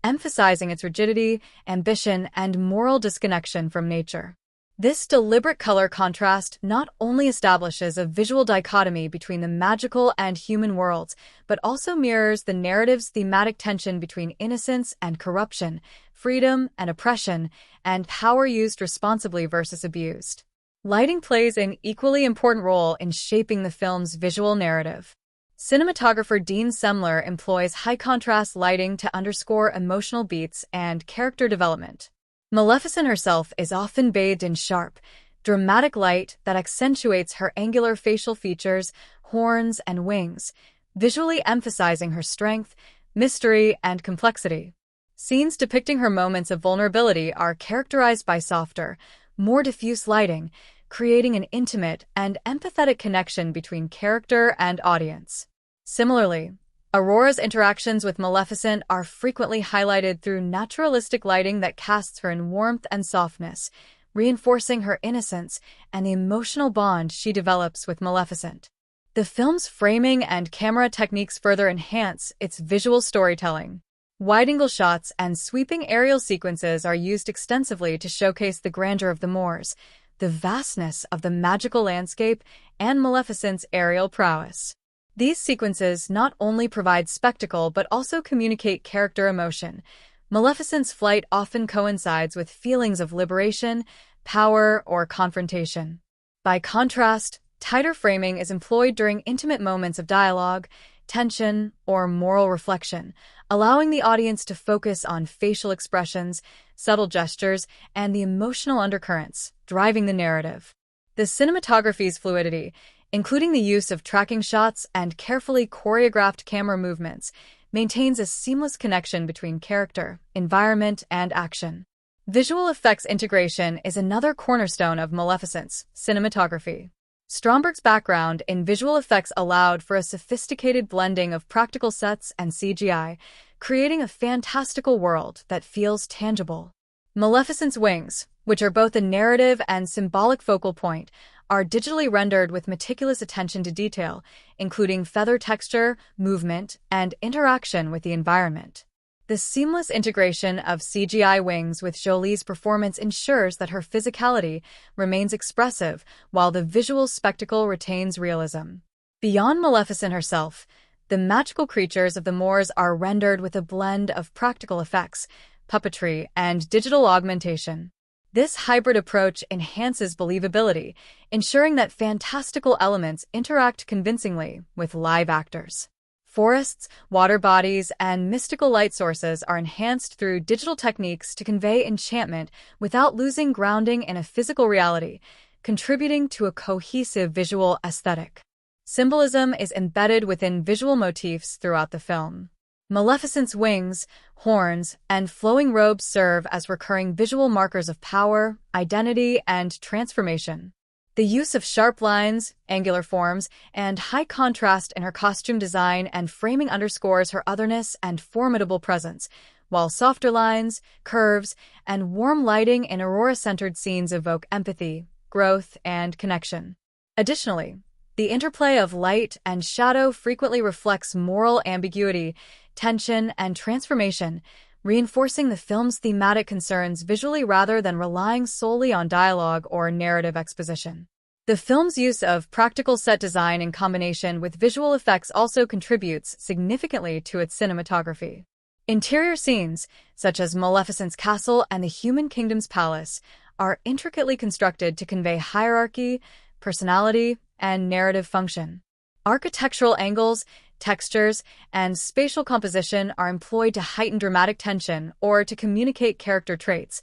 emphasizing its rigidity, ambition, and moral disconnection from nature. This deliberate color contrast not only establishes a visual dichotomy between the magical and human worlds, but also mirrors the narrative's thematic tension between innocence and corruption, freedom and oppression, and power used responsibly versus abused. Lighting plays an equally important role in shaping the film's visual narrative. Cinematographer Dean Semler employs high-contrast lighting to underscore emotional beats and character development. Maleficent herself is often bathed in sharp, dramatic light that accentuates her angular facial features, horns, and wings, visually emphasizing her strength, mystery, and complexity. Scenes depicting her moments of vulnerability are characterized by softer, more diffuse lighting, creating an intimate and empathetic connection between character and audience. Similarly, Aurora's interactions with Maleficent are frequently highlighted through naturalistic lighting that casts her in warmth and softness, reinforcing her innocence and the emotional bond she develops with Maleficent. The film's framing and camera techniques further enhance its visual storytelling. Wide-angle shots and sweeping aerial sequences are used extensively to showcase the grandeur of the Moors, the vastness of the magical landscape, and Maleficent's aerial prowess. These sequences not only provide spectacle but also communicate character emotion. Maleficent's flight often coincides with feelings of liberation, power, or confrontation. By contrast, tighter framing is employed during intimate moments of dialogue, tension, or moral reflection, allowing the audience to focus on facial expressions, subtle gestures, and the emotional undercurrents driving the narrative. The cinematography's fluidity, including the use of tracking shots and carefully choreographed camera movements, maintains a seamless connection between character, environment, and action. Visual effects integration is another cornerstone of Maleficent's cinematography. Stromberg's background in visual effects allowed for a sophisticated blending of practical sets and CGI, creating a fantastical world that feels tangible. Maleficent's wings, which are both a narrative and symbolic focal point, are digitally rendered with meticulous attention to detail, including feather texture, movement, and interaction with the environment. The seamless integration of CGI wings with Jolie's performance ensures that her physicality remains expressive while the visual spectacle retains realism. Beyond Maleficent herself, the magical creatures of the Moors are rendered with a blend of practical effects, puppetry, and digital augmentation. This hybrid approach enhances believability, ensuring that fantastical elements interact convincingly with live actors. Forests, water bodies, and mystical light sources are enhanced through digital techniques to convey enchantment without losing grounding in a physical reality, contributing to a cohesive visual aesthetic. Symbolism is embedded within visual motifs throughout the film. Maleficent's wings, horns, and flowing robes serve as recurring visual markers of power, identity, and transformation. The use of sharp lines, angular forms, and high contrast in her costume design and framing underscores her otherness and formidable presence, while softer lines, curves, and warm lighting in Aurora-centered scenes evoke empathy, growth, and connection. Additionally, the interplay of light and shadow frequently reflects moral ambiguity, tension, and transformation, reinforcing the film's thematic concerns visually rather than relying solely on dialogue or narrative exposition. The film's use of practical set design in combination with visual effects also contributes significantly to its cinematography. Interior scenes, such as Maleficent's castle and the Human Kingdom's palace, are intricately constructed to convey hierarchy, personality, and narrative function. Architectural angles, textures, and spatial composition are employed to heighten dramatic tension or to communicate character traits,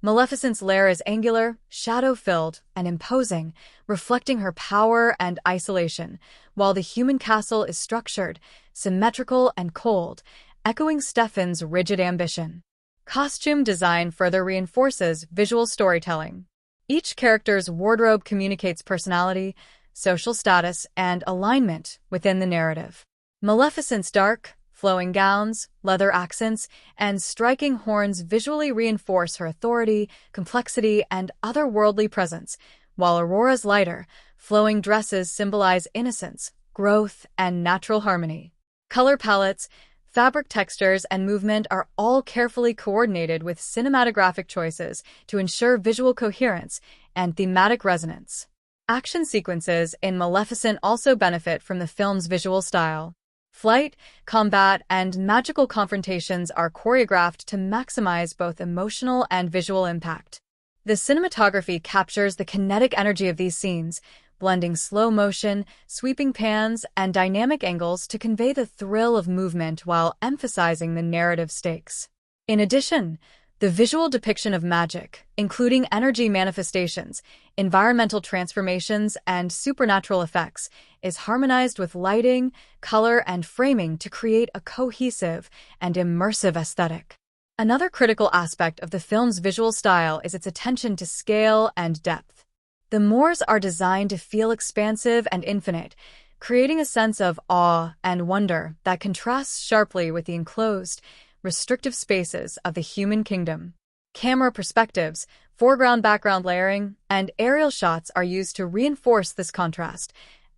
Maleficent's lair is angular, shadow-filled, and imposing, reflecting her power and isolation, while the human castle is structured, symmetrical, and cold, echoing Stefan's rigid ambition. Costume design further reinforces visual storytelling. Each character's wardrobe communicates personality, social status, and alignment within the narrative. Maleficent's dark, flowing gowns, leather accents, and striking horns visually reinforce her authority, complexity, and otherworldly presence, while Aurora's lighter, flowing dresses symbolize innocence, growth, and natural harmony. Color palettes, fabric textures, and movement are all carefully coordinated with cinematographic choices to ensure visual coherence and thematic resonance. Action sequences in Maleficent also benefit from the film's visual style. Flight, combat, and magical confrontations are choreographed to maximize both emotional and visual impact. The cinematography captures the kinetic energy of these scenes, blending slow motion, sweeping pans, and dynamic angles to convey the thrill of movement while emphasizing the narrative stakes. In addition, the visual depiction of magic, including energy manifestations, environmental transformations, and supernatural effects, is harmonized with lighting, color, and framing to create a cohesive and immersive aesthetic. Another critical aspect of the film's visual style is its attention to scale and depth. The moors are designed to feel expansive and infinite, creating a sense of awe and wonder that contrasts sharply with the enclosed, restrictive spaces of the human kingdom. Camera perspectives, foreground-background layering, and aerial shots are used to reinforce this contrast,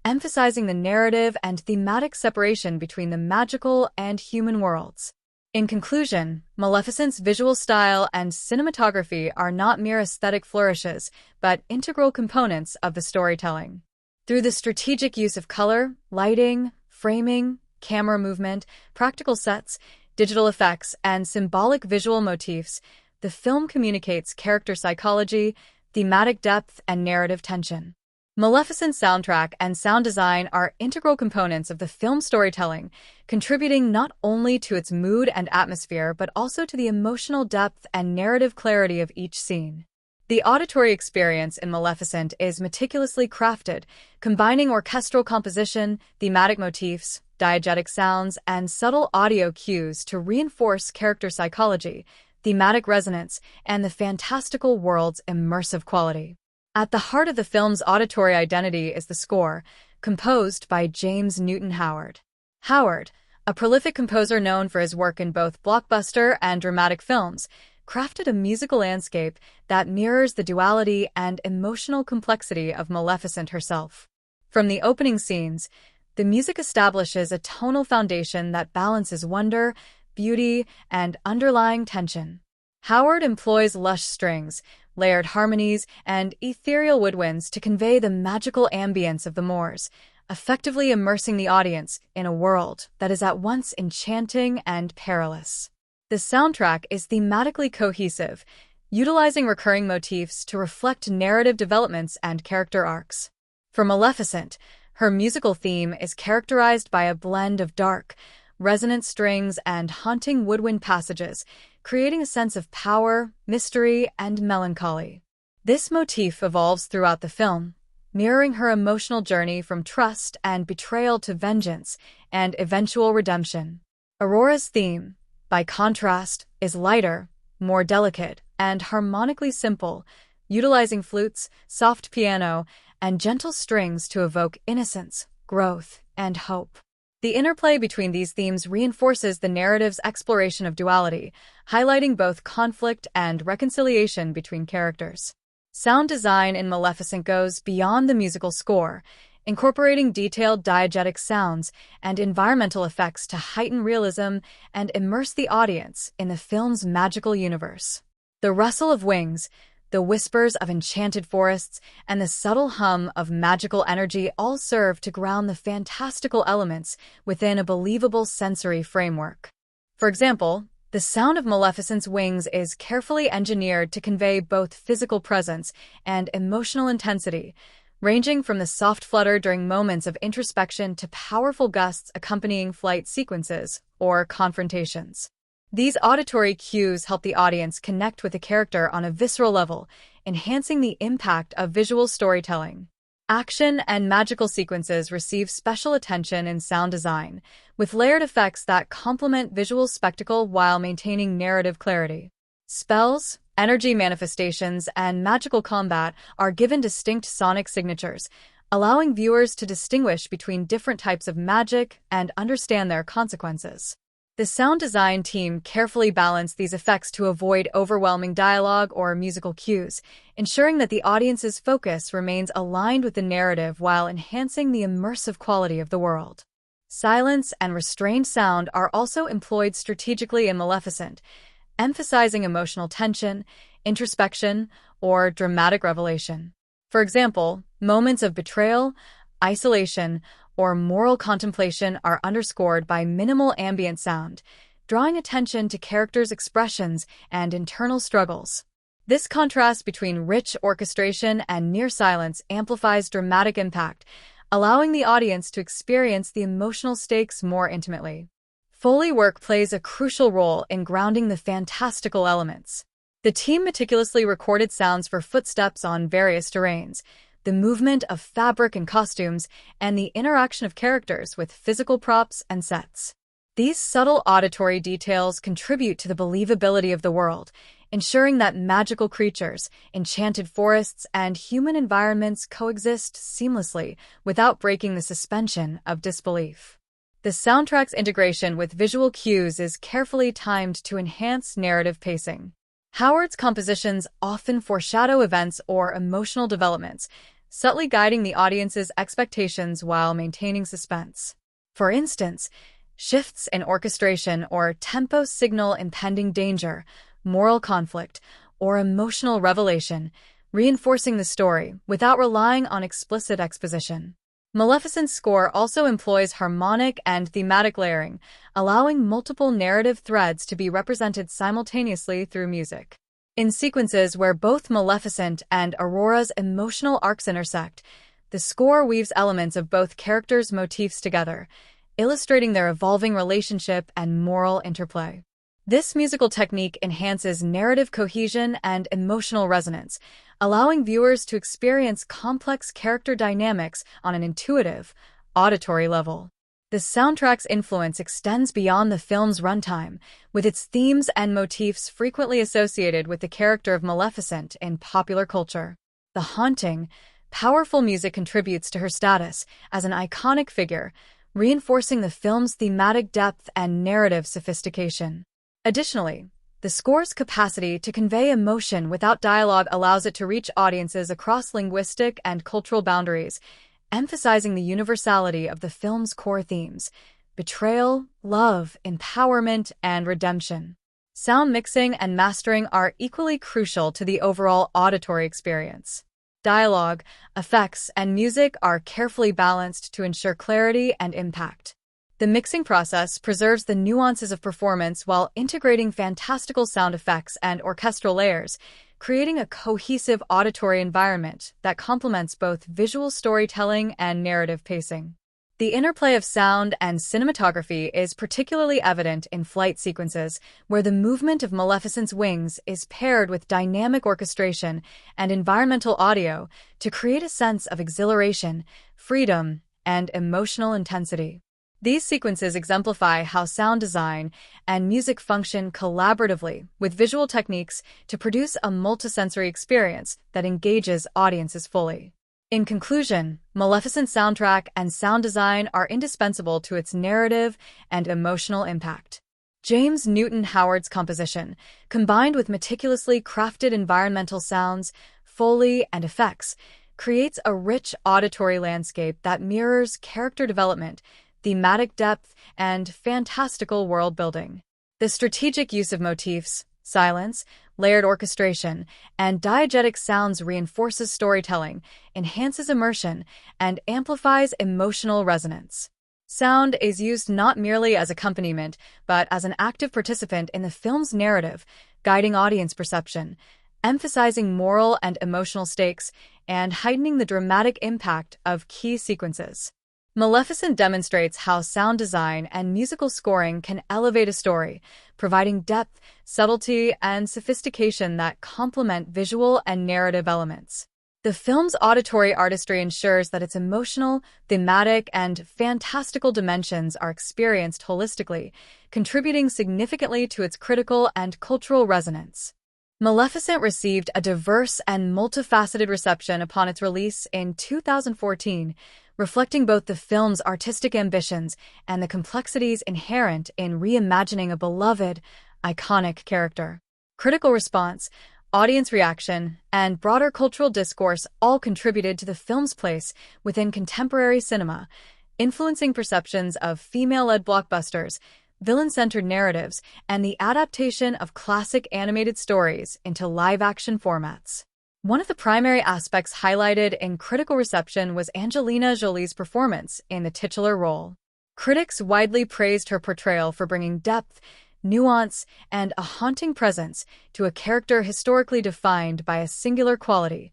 emphasizing the narrative and thematic separation between the magical and human worlds. In conclusion, Maleficent's visual style and cinematography are not mere aesthetic flourishes, but integral components of the storytelling. Through the strategic use of color, lighting, framing, camera movement, practical sets, digital effects, and symbolic visual motifs, the film communicates character psychology, thematic depth, and narrative tension. Maleficent's soundtrack and sound design are integral components of the film's storytelling, contributing not only to its mood and atmosphere but also to the emotional depth and narrative clarity of each scene. The auditory experience in Maleficent is meticulously crafted, combining orchestral composition, thematic motifs, diegetic sounds, and subtle audio cues to reinforce character psychology, thematic resonance, and the fantastical world's immersive quality. At the heart of the film's auditory identity is the score, composed by James Newton Howard. Howard, a prolific composer known for his work in both blockbuster and dramatic films, crafted a musical landscape that mirrors the duality and emotional complexity of Maleficent herself. From the opening scenes, the music establishes a tonal foundation that balances wonder, beauty, and underlying tension. Howard employs lush strings, layered harmonies, and ethereal woodwinds to convey the magical ambience of the moors, effectively immersing the audience in a world that is at once enchanting and perilous. The soundtrack is thematically cohesive, utilizing recurring motifs to reflect narrative developments and character arcs. For Maleficent, her musical theme is characterized by a blend of dark, resonant strings and haunting woodwind passages, creating a sense of power, mystery, and melancholy. This motif evolves throughout the film, mirroring her emotional journey from trust and betrayal to vengeance and eventual redemption. Aurora's theme, by contrast, is lighter, more delicate, and harmonically simple, utilizing flutes, soft piano, and gentle strings to evoke innocence, growth, and hope. The interplay between these themes reinforces the narrative's exploration of duality, highlighting both conflict and reconciliation between characters. Sound design in Maleficent goes beyond the musical score, incorporating detailed diegetic sounds and environmental effects to heighten realism and immerse the audience in the film's magical universe. The rustle of wings, the whispers of enchanted forests, and the subtle hum of magical energy all serve to ground the fantastical elements within a believable sensory framework. For example, the sound of Maleficent's wings is carefully engineered to convey both physical presence and emotional intensity, ranging from the soft flutter during moments of introspection to powerful gusts accompanying flight sequences or confrontations. These auditory cues help the audience connect with the character on a visceral level, enhancing the impact of visual storytelling. Action and magical sequences receive special attention in sound design, with layered effects that complement visual spectacle while maintaining narrative clarity. Spells, energy manifestations, and magical combat are given distinct sonic signatures, allowing viewers to distinguish between different types of magic and understand their consequences. The sound design team carefully balanced these effects to avoid overwhelming dialogue or musical cues, ensuring that the audience's focus remains aligned with the narrative while enhancing the immersive quality of the world. Silence and restrained sound are also employed strategically in Maleficent, emphasizing emotional tension, introspection, or dramatic revelation. For example, moments of betrayal, isolation, or moral contemplation are underscored by minimal ambient sound, drawing attention to characters' expressions and internal struggles. This contrast between rich orchestration and near silence amplifies dramatic impact, allowing the audience to experience the emotional stakes more intimately. Foley work plays a crucial role in grounding the fantastical elements. The team meticulously recorded sounds for footsteps on various terrains, the movement of fabric and costumes, and the interaction of characters with physical props and sets. These subtle auditory details contribute to the believability of the world, ensuring that magical creatures, enchanted forests, and human environments coexist seamlessly without breaking the suspension of disbelief. The soundtrack's integration with visual cues is carefully timed to enhance narrative pacing. Howard's compositions often foreshadow events or emotional developments, subtly guiding the audience's expectations while maintaining suspense. For instance, shifts in orchestration or tempo signal impending danger, moral conflict, or emotional revelation, reinforcing the story without relying on explicit exposition. Maleficent's score also employs harmonic and thematic layering, allowing multiple narrative threads to be represented simultaneously through music. In sequences where both Maleficent and Aurora's emotional arcs intersect, the score weaves elements of both characters' motifs together, illustrating their evolving relationship and moral interplay. This musical technique enhances narrative cohesion and emotional resonance, allowing viewers to experience complex character dynamics on an intuitive, auditory level. The soundtrack's influence extends beyond the film's runtime, with its themes and motifs frequently associated with the character of Maleficent in popular culture. The haunting, powerful music contributes to her status as an iconic figure, reinforcing the film's thematic depth and narrative sophistication. Additionally, the score's capacity to convey emotion without dialogue allows it to reach audiences across linguistic and cultural boundaries, emphasizing the universality of the film's core themes: betrayal, love, empowerment, and redemption. Sound mixing and mastering are equally crucial to the overall auditory experience. Dialogue, effects, and music are carefully balanced to ensure clarity and impact. The mixing process preserves the nuances of performance while integrating fantastical sound effects and orchestral layers, creating a cohesive auditory environment that complements both visual storytelling and narrative pacing. The interplay of sound and cinematography is particularly evident in flight sequences, where the movement of Maleficent's wings is paired with dynamic orchestration and environmental audio to create a sense of exhilaration, freedom, and emotional intensity. These sequences exemplify how sound design and music function collaboratively with visual techniques to produce a multisensory experience that engages audiences fully. In conclusion, Maleficent's soundtrack and sound design are indispensable to its narrative and emotional impact. James Newton Howard's composition, combined with meticulously crafted environmental sounds, Foley, and effects, creates a rich auditory landscape that mirrors character development, thematic depth, and fantastical world building. The strategic use of motifs, silence, layered orchestration, and diegetic sounds reinforces storytelling, enhances immersion, and amplifies emotional resonance. Sound is used not merely as accompaniment, but as an active participant in the film's narrative, guiding audience perception, emphasizing moral and emotional stakes, and heightening the dramatic impact of key sequences. Maleficent demonstrates how sound design and musical scoring can elevate a story, providing depth, subtlety, and sophistication that complement visual and narrative elements. The film's auditory artistry ensures that its emotional, thematic, and fantastical dimensions are experienced holistically, contributing significantly to its critical and cultural resonance. Maleficent received a diverse and multifaceted reception upon its release in 2014, reflecting both the film's artistic ambitions and the complexities inherent in reimagining a beloved, iconic character. Critical response, audience reaction, and broader cultural discourse all contributed to the film's place within contemporary cinema, influencing perceptions of female-led blockbusters, villain-centered narratives, and the adaptation of classic animated stories into live-action formats. One of the primary aspects highlighted in critical reception was Angelina Jolie's performance in the titular role. Critics widely praised her portrayal for bringing depth, nuance, and a haunting presence to a character historically defined by a singular quality,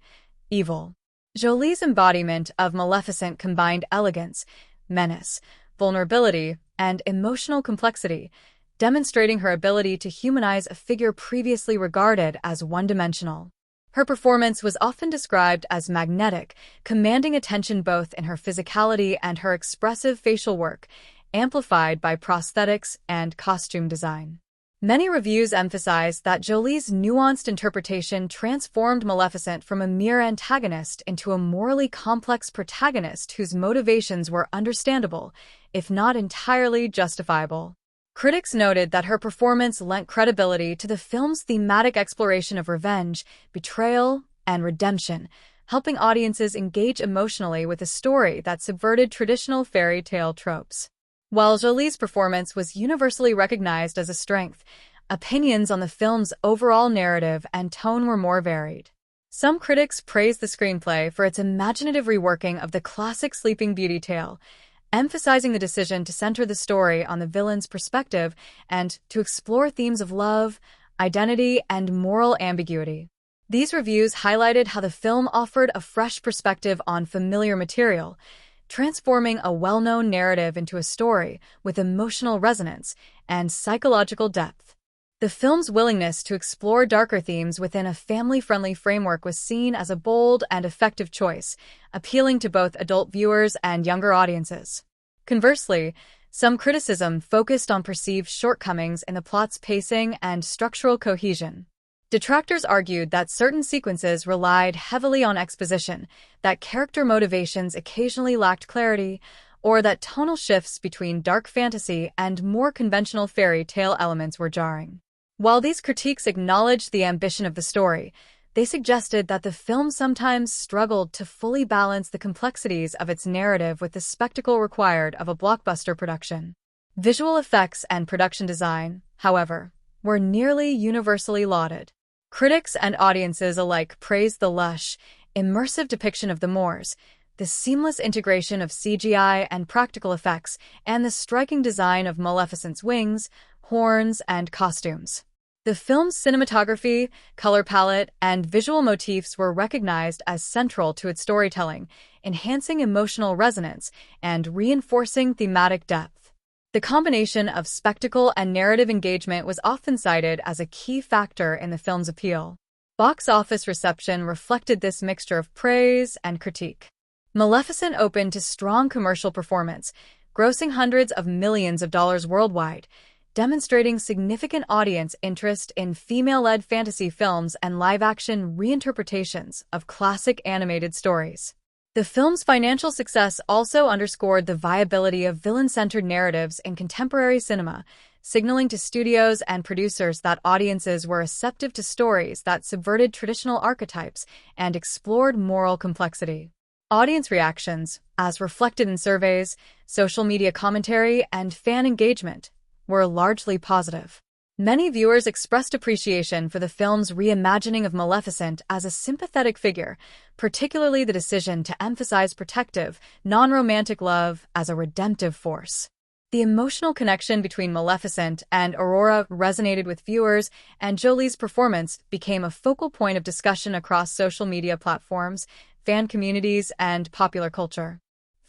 evil. Jolie's embodiment of Maleficent combined elegance, menace, vulnerability, and emotional complexity, demonstrating her ability to humanize a figure previously regarded as one-dimensional. Her performance was often described as magnetic, commanding attention both in her physicality and her expressive facial work, amplified by prosthetics and costume design. Many reviews emphasized that Jolie's nuanced interpretation transformed Maleficent from a mere antagonist into a morally complex protagonist whose motivations were understandable, if not entirely justifiable. Critics noted that her performance lent credibility to the film's thematic exploration of revenge, betrayal, and redemption, helping audiences engage emotionally with a story that subverted traditional fairy tale tropes. While Jolie's performance was universally recognized as a strength, opinions on the film's overall narrative and tone were more varied. Some critics praised the screenplay for its imaginative reworking of the classic Sleeping Beauty tale, emphasizing the decision to center the story on the villain's perspective and to explore themes of love, identity, and moral ambiguity. These reviews highlighted how the film offered a fresh perspective on familiar material, transforming a well-known narrative into a story with emotional resonance and psychological depth. The film's willingness to explore darker themes within a family-friendly framework was seen as a bold and effective choice, appealing to both adult viewers and younger audiences. Conversely, some criticism focused on perceived shortcomings in the plot's pacing and structural cohesion. Detractors argued that certain sequences relied heavily on exposition, that character motivations occasionally lacked clarity, or that tonal shifts between dark fantasy and more conventional fairy tale elements were jarring. While these critiques acknowledged the ambition of the story, they suggested that the film sometimes struggled to fully balance the complexities of its narrative with the spectacle required of a blockbuster production. Visual effects and production design, however, were nearly universally lauded. Critics and audiences alike praised the lush, immersive depiction of the Moors, the seamless integration of CGI and practical effects, and the striking design of Maleficent's wings, horns, and costumes. The film's cinematography, color palette, and visual motifs were recognized as central to its storytelling, enhancing emotional resonance and reinforcing thematic depth. The combination of spectacle and narrative engagement was often cited as a key factor in the film's appeal. Box office reception reflected this mixture of praise and critique. Maleficent opened to strong commercial performance, grossing hundreds of millions of dollars worldwide, demonstrating significant audience interest in female-led fantasy films and live-action reinterpretations of classic animated stories. The film's financial success also underscored the viability of villain-centered narratives in contemporary cinema, signaling to studios and producers that audiences were receptive to stories that subverted traditional archetypes and explored moral complexity. Audience reactions, as reflected in surveys, social media commentary, and fan engagement, were largely positive. Many viewers expressed appreciation for the film's reimagining of Maleficent as a sympathetic figure, particularly the decision to emphasize protective, non-romantic love as a redemptive force. The emotional connection between Maleficent and Aurora resonated with viewers, and Jolie's performance became a focal point of discussion across social media platforms, fan communities, and popular culture.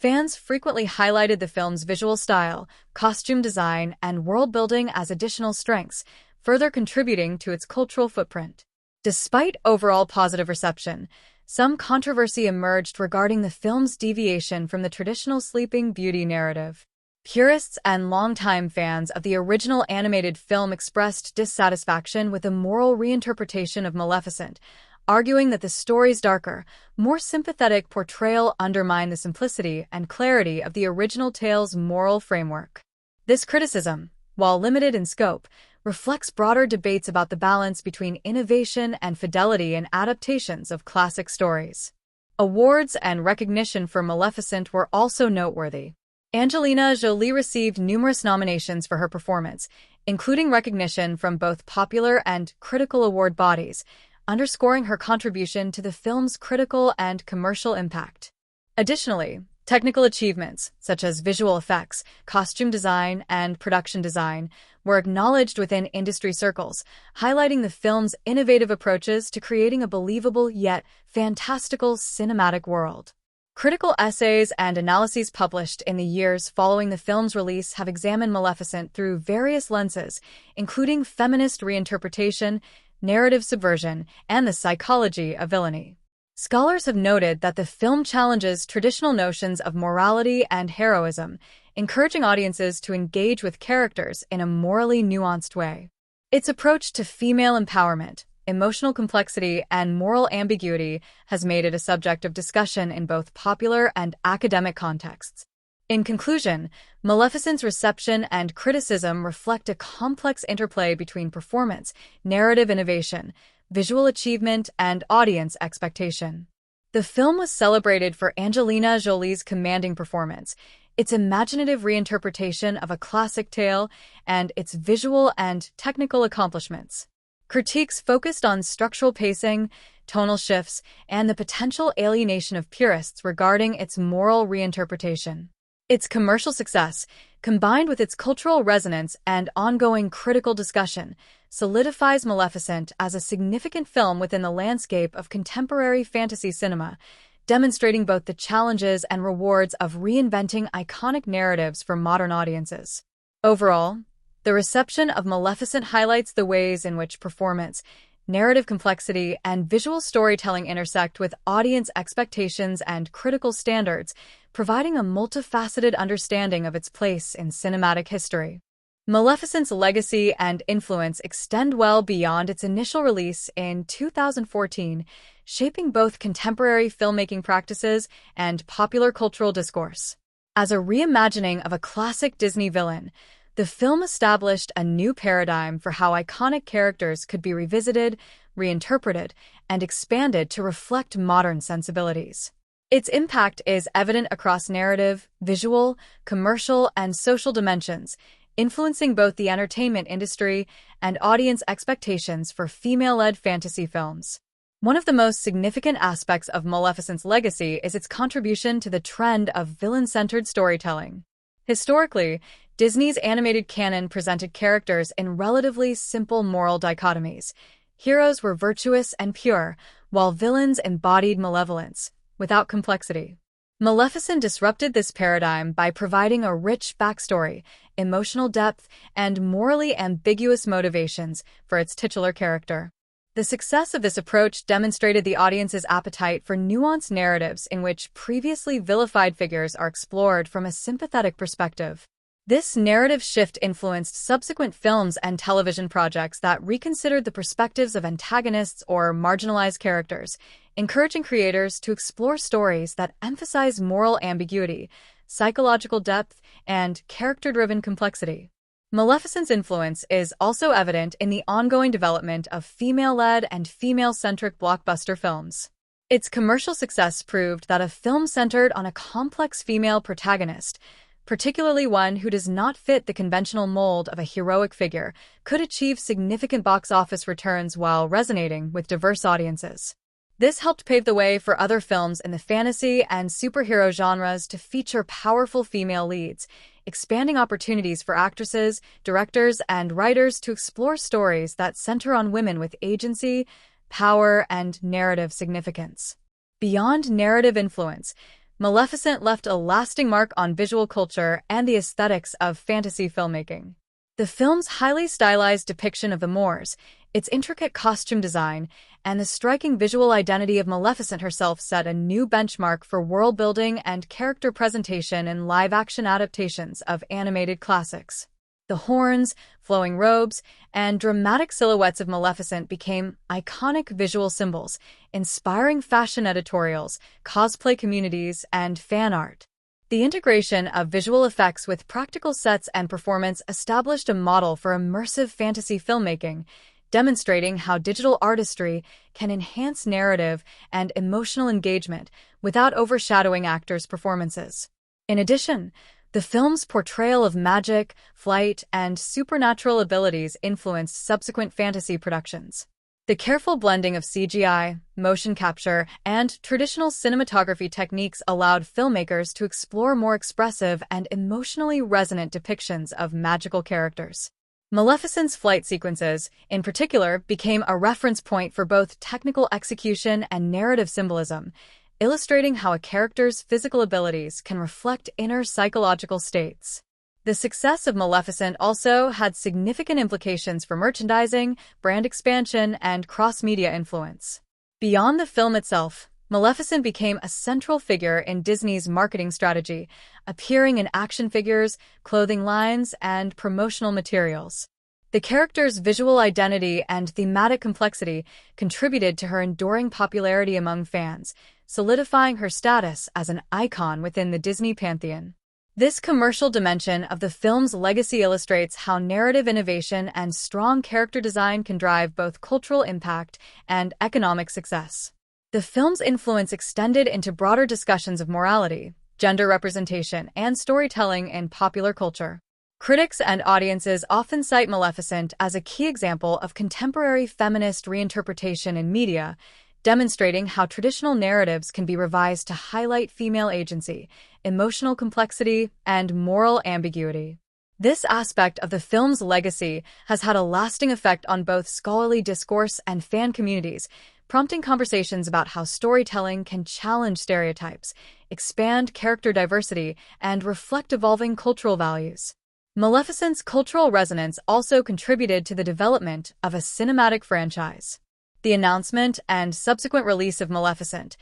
Fans frequently highlighted the film's visual style, costume design, and world-building as additional strengths, further contributing to its cultural footprint. Despite overall positive reception, some controversy emerged regarding the film's deviation from the traditional Sleeping Beauty narrative. Purists and longtime fans of the original animated film expressed dissatisfaction with the moral reinterpretation of Maleficent, arguing that the story's darker, more sympathetic portrayal undermined the simplicity and clarity of the original tale's moral framework. This criticism, while limited in scope, reflects broader debates about the balance between innovation and fidelity in adaptations of classic stories. Awards and recognition for Maleficent were also noteworthy. Angelina Jolie received numerous nominations for her performance, including recognition from both popular and critical award bodies, underscoring her contribution to the film's critical and commercial impact. Additionally, technical achievements, such as visual effects, costume design, and production design, were acknowledged within industry circles, highlighting the film's innovative approaches to creating a believable yet fantastical cinematic world. Critical essays and analyses published in the years following the film's release have examined Maleficent through various lenses, including feminist reinterpretation, narrative subversion, and the psychology of villainy. Scholars have noted that the film challenges traditional notions of morality and heroism, encouraging audiences to engage with characters in a morally nuanced way. Its approach to female empowerment, emotional complexity, and moral ambiguity has made it a subject of discussion in both popular and academic contexts. In conclusion, Maleficent's reception and criticism reflect a complex interplay between performance, narrative innovation, visual achievement, and audience expectation. The film was celebrated for Angelina Jolie's commanding performance, its imaginative reinterpretation of a classic tale, and its visual and technical accomplishments. Critiques focused on structural pacing, tonal shifts, and the potential alienation of purists regarding its moral reinterpretation. Its commercial success, combined with its cultural resonance and ongoing critical discussion, solidifies Maleficent as a significant film within the landscape of contemporary fantasy cinema, demonstrating both the challenges and rewards of reinventing iconic narratives for modern audiences. Overall, the reception of Maleficent highlights the ways in which performance, narrative complexity, and visual storytelling intersect with audience expectations and critical standards, providing a multifaceted understanding of its place in cinematic history. Maleficent's legacy and influence extend well beyond its initial release in 2014, shaping both contemporary filmmaking practices and popular cultural discourse. As a reimagining of a classic Disney villain, the film established a new paradigm for how iconic characters could be revisited, reinterpreted, and expanded to reflect modern sensibilities. Its impact is evident across narrative, visual, commercial, and social dimensions, influencing both the entertainment industry and audience expectations for female-led fantasy films. One of the most significant aspects of Maleficent's legacy is its contribution to the trend of villain-centered storytelling. Historically, Disney's animated canon presented characters in relatively simple moral dichotomies. Heroes were virtuous and pure, while villains embodied malevolence, without complexity. Maleficent disrupted this paradigm by providing a rich backstory, emotional depth, and morally ambiguous motivations for its titular character. The success of this approach demonstrated the audience's appetite for nuanced narratives in which previously vilified figures are explored from a sympathetic perspective. This narrative shift influenced subsequent films and television projects that reconsidered the perspectives of antagonists or marginalized characters, encouraging creators to explore stories that emphasize moral ambiguity, psychological depth, and character-driven complexity. Maleficent's influence is also evident in the ongoing development of female-led and female-centric blockbuster films. Its commercial success proved that a film centered on a complex female protagonist, particularly one who does not fit the conventional mold of a heroic figure, could achieve significant box office returns while resonating with diverse audiences. This helped pave the way for other films in the fantasy and superhero genres to feature powerful female leads, expanding opportunities for actresses, directors, and writers to explore stories that center on women with agency, power, and narrative significance. Beyond narrative influence, Maleficent left a lasting mark on visual culture and the aesthetics of fantasy filmmaking. The film's highly stylized depiction of the Moors, its intricate costume design, and the striking visual identity of Maleficent herself set a new benchmark for world-building and character presentation in live-action adaptations of animated classics. The horns, flowing robes, and dramatic silhouettes of Maleficent became iconic visual symbols, inspiring fashion editorials, cosplay communities, and fan art. The integration of visual effects with practical sets and performance established a model for immersive fantasy filmmaking, demonstrating how digital artistry can enhance narrative and emotional engagement without overshadowing actors' performances. In addition, the film's portrayal of magic, flight, and supernatural abilities influenced subsequent fantasy productions. The careful blending of CGI, motion capture, and traditional cinematography techniques allowed filmmakers to explore more expressive and emotionally resonant depictions of magical characters. Maleficent's flight sequences, in particular, became a reference point for both technical execution and narrative symbolism, illustrating how a character's physical abilities can reflect inner psychological states. The success of Maleficent also had significant implications for merchandising, brand expansion, and cross-media influence. Beyond the film itself, Maleficent became a central figure in Disney's marketing strategy, appearing in action figures, clothing lines, and promotional materials. The character's visual identity and thematic complexity contributed to her enduring popularity among fans, solidifying her status as an icon within the Disney pantheon. This commercial dimension of the film's legacy illustrates how narrative innovation and strong character design can drive both cultural impact and economic success. The film's influence extended into broader discussions of morality, gender representation, and storytelling in popular culture. Critics and audiences often cite Maleficent as a key example of contemporary feminist reinterpretation in media, demonstrating how traditional narratives can be revised to highlight female agency, emotional complexity, and moral ambiguity. This aspect of the film's legacy has had a lasting effect on both scholarly discourse and fan communities, prompting conversations about how storytelling can challenge stereotypes, expand character diversity, and reflect evolving cultural values. Maleficent's cultural resonance also contributed to the development of a cinematic franchise. The announcement and subsequent release of Maleficent,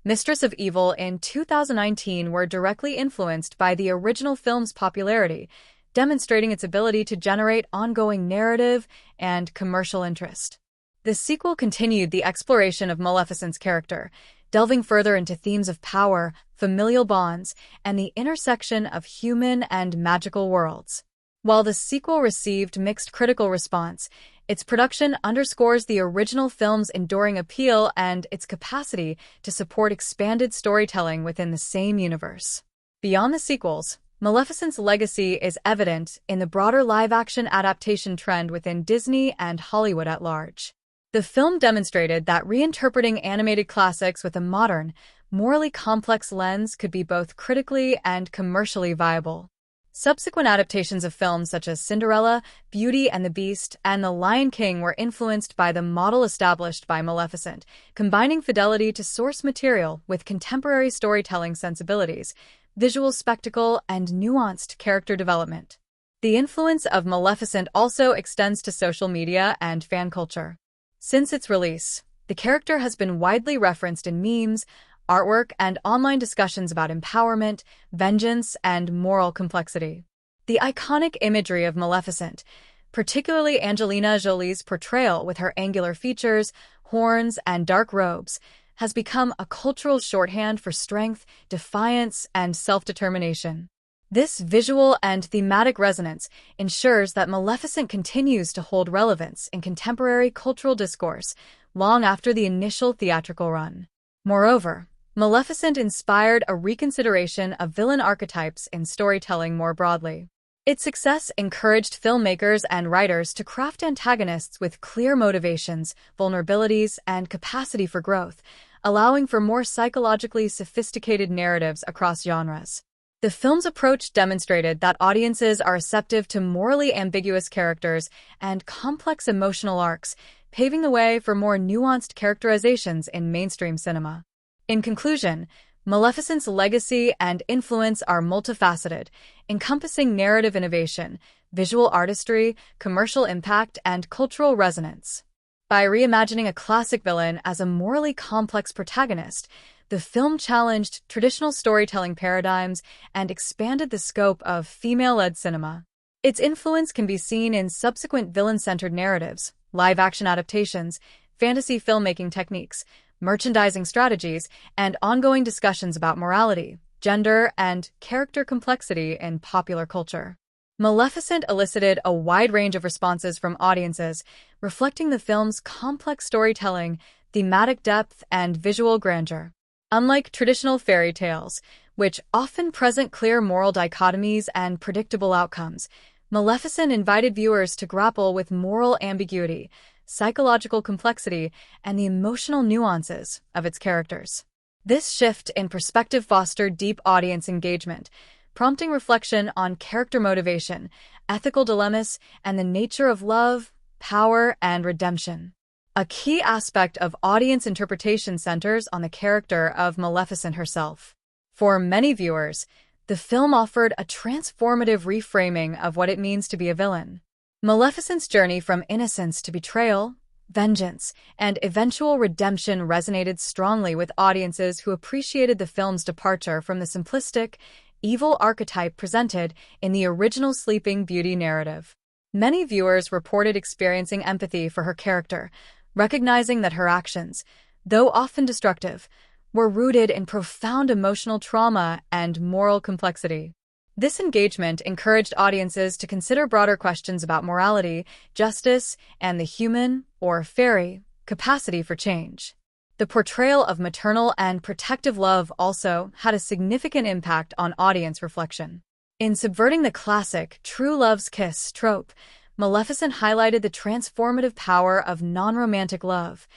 Mistress of Evil in 2019 were directly influenced by the original film's popularity, demonstrating its ability to generate ongoing narrative and commercial interest. The sequel continued the exploration of Maleficent's character, delving further into themes of power, familial bonds, and the intersection of human and magical worlds. While the sequel received mixed critical response, its production underscores the original film's enduring appeal and its capacity to support expanded storytelling within the same universe. Beyond the sequels, Maleficent's legacy is evident in the broader live-action adaptation trend within Disney and Hollywood at large. The film demonstrated that reinterpreting animated classics with a modern, morally complex lens could be both critically and commercially viable. Subsequent adaptations of films such as Cinderella, Beauty and the Beast, and The Lion King were influenced by the model established by Maleficent, combining fidelity to source material with contemporary storytelling sensibilities, visual spectacle, and nuanced character development. The influence of Maleficent also extends to social media and fan culture. Since its release, the character has been widely referenced in memes, artwork, and online discussions about empowerment, vengeance, and moral complexity. The iconic imagery of Maleficent, particularly Angelina Jolie's portrayal with her angular features, horns, and dark robes, has become a cultural shorthand for strength, defiance, and self-determination. This visual and thematic resonance ensures that Maleficent continues to hold relevance in contemporary cultural discourse long after the initial theatrical run. Moreover, Maleficent inspired a reconsideration of villain archetypes in storytelling more broadly. Its success encouraged filmmakers and writers to craft antagonists with clear motivations, vulnerabilities, and capacity for growth, allowing for more psychologically sophisticated narratives across genres. The film's approach demonstrated that audiences are receptive to morally ambiguous characters and complex emotional arcs, paving the way for more nuanced characterizations in mainstream cinema. In conclusion, Maleficent's legacy and influence are multifaceted, encompassing narrative innovation, visual artistry, commercial impact, and cultural resonance. By reimagining a classic villain as a morally complex protagonist, the film challenged traditional storytelling paradigms and expanded the scope of female-led cinema. Its influence can be seen in subsequent villain-centered narratives, live-action adaptations, fantasy filmmaking techniques, merchandising strategies, and ongoing discussions about morality, gender, and character complexity in popular culture. Maleficent elicited a wide range of responses from audiences, reflecting the film's complex storytelling, thematic depth, and visual grandeur. Unlike traditional fairy tales, which often present clear moral dichotomies and predictable outcomes, Maleficent invited viewers to grapple with moral ambiguity, psychological complexity, and the emotional nuances of its characters. This shift in perspective fostered deep audience engagement, prompting reflection on character motivation, ethical dilemmas, and the nature of love, power, and redemption. A key aspect of audience interpretation centers on the character of Maleficent herself. For many viewers, the film offered a transformative reframing of what it means to be a villain. Maleficent's journey from innocence to betrayal, vengeance, and eventual redemption resonated strongly with audiences who appreciated the film's departure from the simplistic, evil archetype presented in the original Sleeping Beauty narrative. Many viewers reported experiencing empathy for her character, recognizing that her actions, though often destructive, were rooted in profound emotional trauma and moral complexity. This engagement encouraged audiences to consider broader questions about morality, justice, and the human, or fairy, capacity for change. The portrayal of maternal and protective love also had a significant impact on audience reflection. In subverting the classic true love's kiss trope, Maleficent highlighted the transformative power of non-romantic love,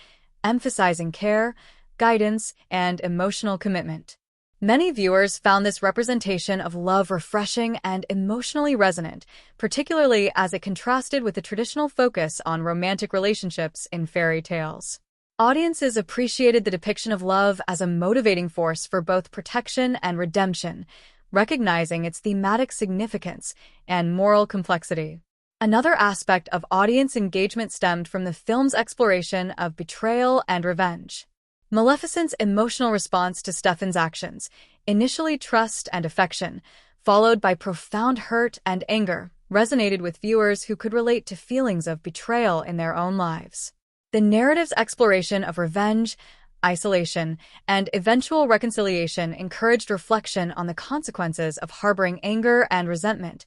emphasizing care, guidance, and emotional commitment. Many viewers found this representation of love refreshing and emotionally resonant, particularly as it contrasted with the traditional focus on romantic relationships in fairy tales. Audiences appreciated the depiction of love as a motivating force for both protection and redemption, recognizing its thematic significance and moral complexity. Another aspect of audience engagement stemmed from the film's exploration of betrayal and revenge. Maleficent's emotional response to Stefan's actions, initially trust and affection, followed by profound hurt and anger, resonated with viewers who could relate to feelings of betrayal in their own lives. The narrative's exploration of revenge, isolation, and eventual reconciliation encouraged reflection on the consequences of harboring anger and resentment,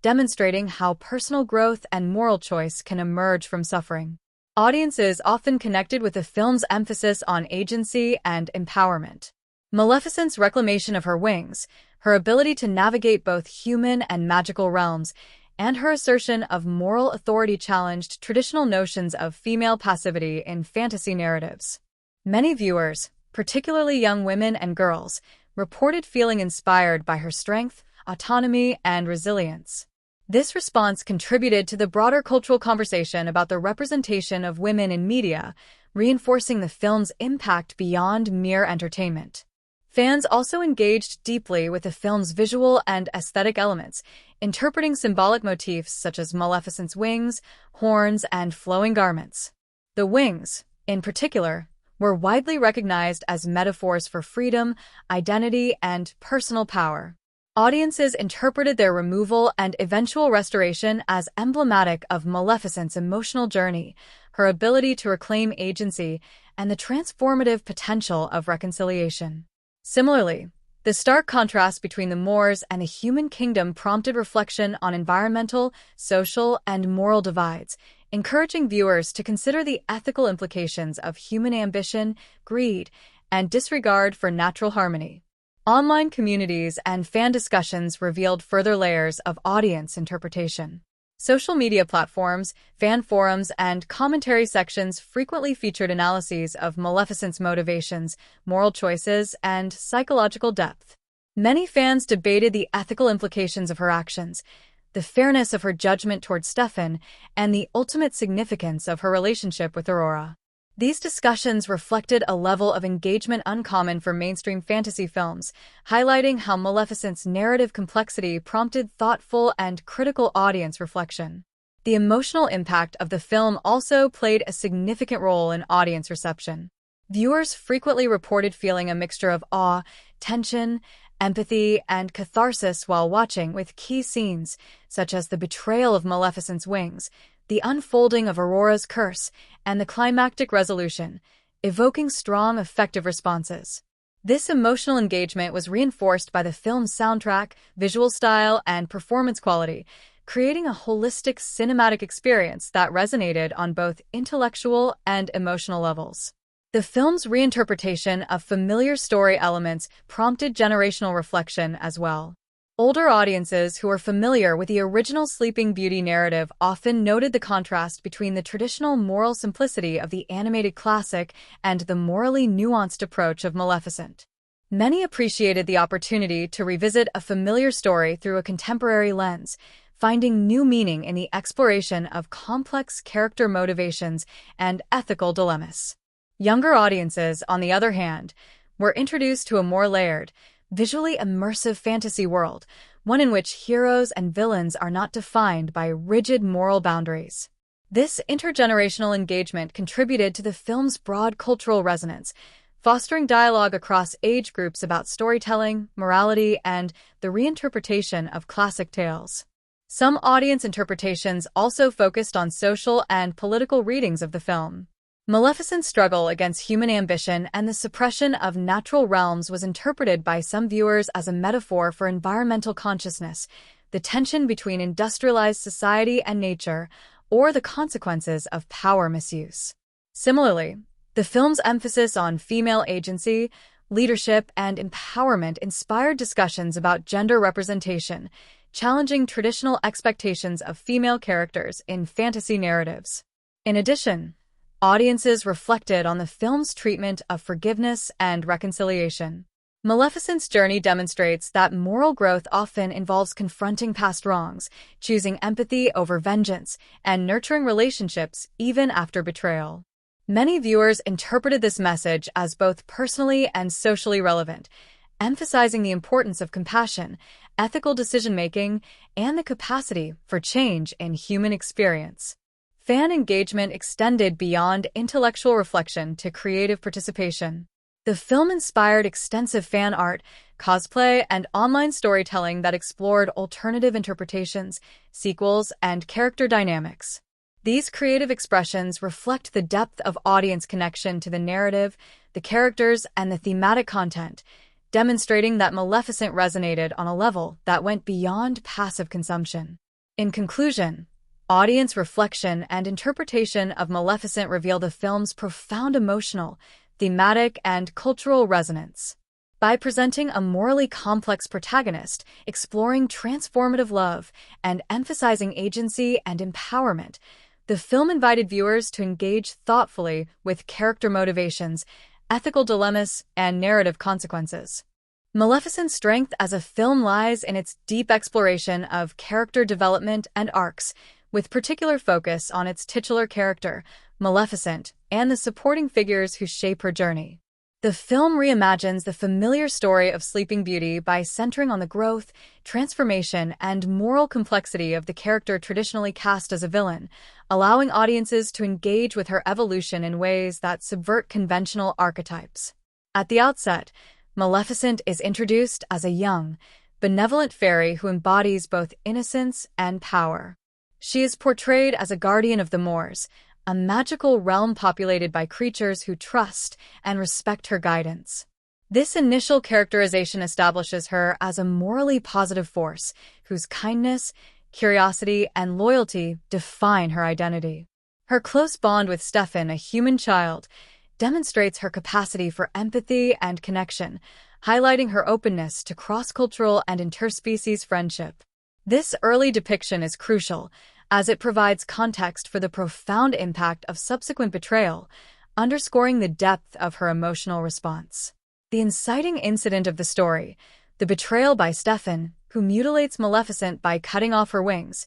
demonstrating how personal growth and moral choice can emerge from suffering. Audiences often connected with the film's emphasis on agency and empowerment. Maleficent's reclamation of her wings, her ability to navigate both human and magical realms, and her assertion of moral authority challenged traditional notions of female passivity in fantasy narratives. Many viewers, particularly young women and girls, reported feeling inspired by her strength, autonomy, and resilience. This response contributed to the broader cultural conversation about the representation of women in media, reinforcing the film's impact beyond mere entertainment. Fans also engaged deeply with the film's visual and aesthetic elements, interpreting symbolic motifs such as Maleficent's wings, horns, and flowing garments. The wings, in particular, were widely recognized as metaphors for freedom, identity, and personal power. Audiences interpreted their removal and eventual restoration as emblematic of Maleficent's emotional journey, her ability to reclaim agency, and the transformative potential of reconciliation. Similarly, the stark contrast between the Moors and the human kingdom prompted reflection on environmental, social, and moral divides, encouraging viewers to consider the ethical implications of human ambition, greed, and disregard for natural harmony. Online communities and fan discussions revealed further layers of audience interpretation. Social media platforms, fan forums, and commentary sections frequently featured analyses of Maleficent's motivations, moral choices, and psychological depth. Many fans debated the ethical implications of her actions, the fairness of her judgment toward Stefan, and the ultimate significance of her relationship with Aurora. These discussions reflected a level of engagement uncommon for mainstream fantasy films, highlighting how Maleficent's narrative complexity prompted thoughtful and critical audience reflection. The emotional impact of the film also played a significant role in audience reception. Viewers frequently reported feeling a mixture of awe, tension, empathy, and catharsis while watching, with key scenes, such as the betrayal of Maleficent's wings, the unfolding of Aurora's curse, and the climactic resolution, evoking strong, effective responses. This emotional engagement was reinforced by the film's soundtrack, visual style, and performance quality, creating a holistic cinematic experience that resonated on both intellectual and emotional levels. The film's reinterpretation of familiar story elements prompted generational reflection as well. Older audiences who were familiar with the original Sleeping Beauty narrative often noted the contrast between the traditional moral simplicity of the animated classic and the morally nuanced approach of Maleficent. Many appreciated the opportunity to revisit a familiar story through a contemporary lens, finding new meaning in the exploration of complex character motivations and ethical dilemmas. Younger audiences, on the other hand, were introduced to a more layered, visually immersive fantasy world, one in which heroes and villains are not defined by rigid moral boundaries. This intergenerational engagement contributed to the film's broad cultural resonance, fostering dialogue across age groups about storytelling, morality, and the reinterpretation of classic tales. Some audience interpretations also focused on social and political readings of the film. Maleficent's struggle against human ambition and the suppression of natural realms was interpreted by some viewers as a metaphor for environmental consciousness, the tension between industrialized society and nature, or the consequences of power misuse. Similarly, the film's emphasis on female agency, leadership, and empowerment inspired discussions about gender representation, challenging traditional expectations of female characters in fantasy narratives. In addition, audiences reflected on the film's treatment of forgiveness and reconciliation. Maleficent's journey demonstrates that moral growth often involves confronting past wrongs, choosing empathy over vengeance, and nurturing relationships even after betrayal. Many viewers interpreted this message as both personally and socially relevant, emphasizing the importance of compassion, ethical decision-making, and the capacity for change in human experience. Fan engagement extended beyond intellectual reflection to creative participation. The film inspired extensive fan art, cosplay, and online storytelling that explored alternative interpretations, sequels, and character dynamics. These creative expressions reflect the depth of audience connection to the narrative, the characters, and the thematic content, demonstrating that Maleficent resonated on a level that went beyond passive consumption. In conclusion, audience reflection and interpretation of Maleficent reveal the film's profound emotional, thematic, and cultural resonance. By presenting a morally complex protagonist, exploring transformative love, and emphasizing agency and empowerment, the film invited viewers to engage thoughtfully with character motivations, ethical dilemmas, and narrative consequences. Maleficent's strength as a film lies in its deep exploration of character development and arcs, with particular focus on its titular character, Maleficent, and the supporting figures who shape her journey. The film reimagines the familiar story of Sleeping Beauty by centering on the growth, transformation, and moral complexity of the character traditionally cast as a villain, allowing audiences to engage with her evolution in ways that subvert conventional archetypes. At the outset, Maleficent is introduced as a young, benevolent fairy who embodies both innocence and power. She is portrayed as a guardian of the moors, a magical realm populated by creatures who trust and respect her guidance. This initial characterization establishes her as a morally positive force, whose kindness, curiosity, and loyalty define her identity. Her close bond with Stefan, a human child, demonstrates her capacity for empathy and connection, highlighting her openness to cross-cultural and interspecies friendship. This early depiction is crucial, as it provides context for the profound impact of subsequent betrayal, underscoring the depth of her emotional response. The inciting incident of the story, the betrayal by Stefan, who mutilates Maleficent by cutting off her wings,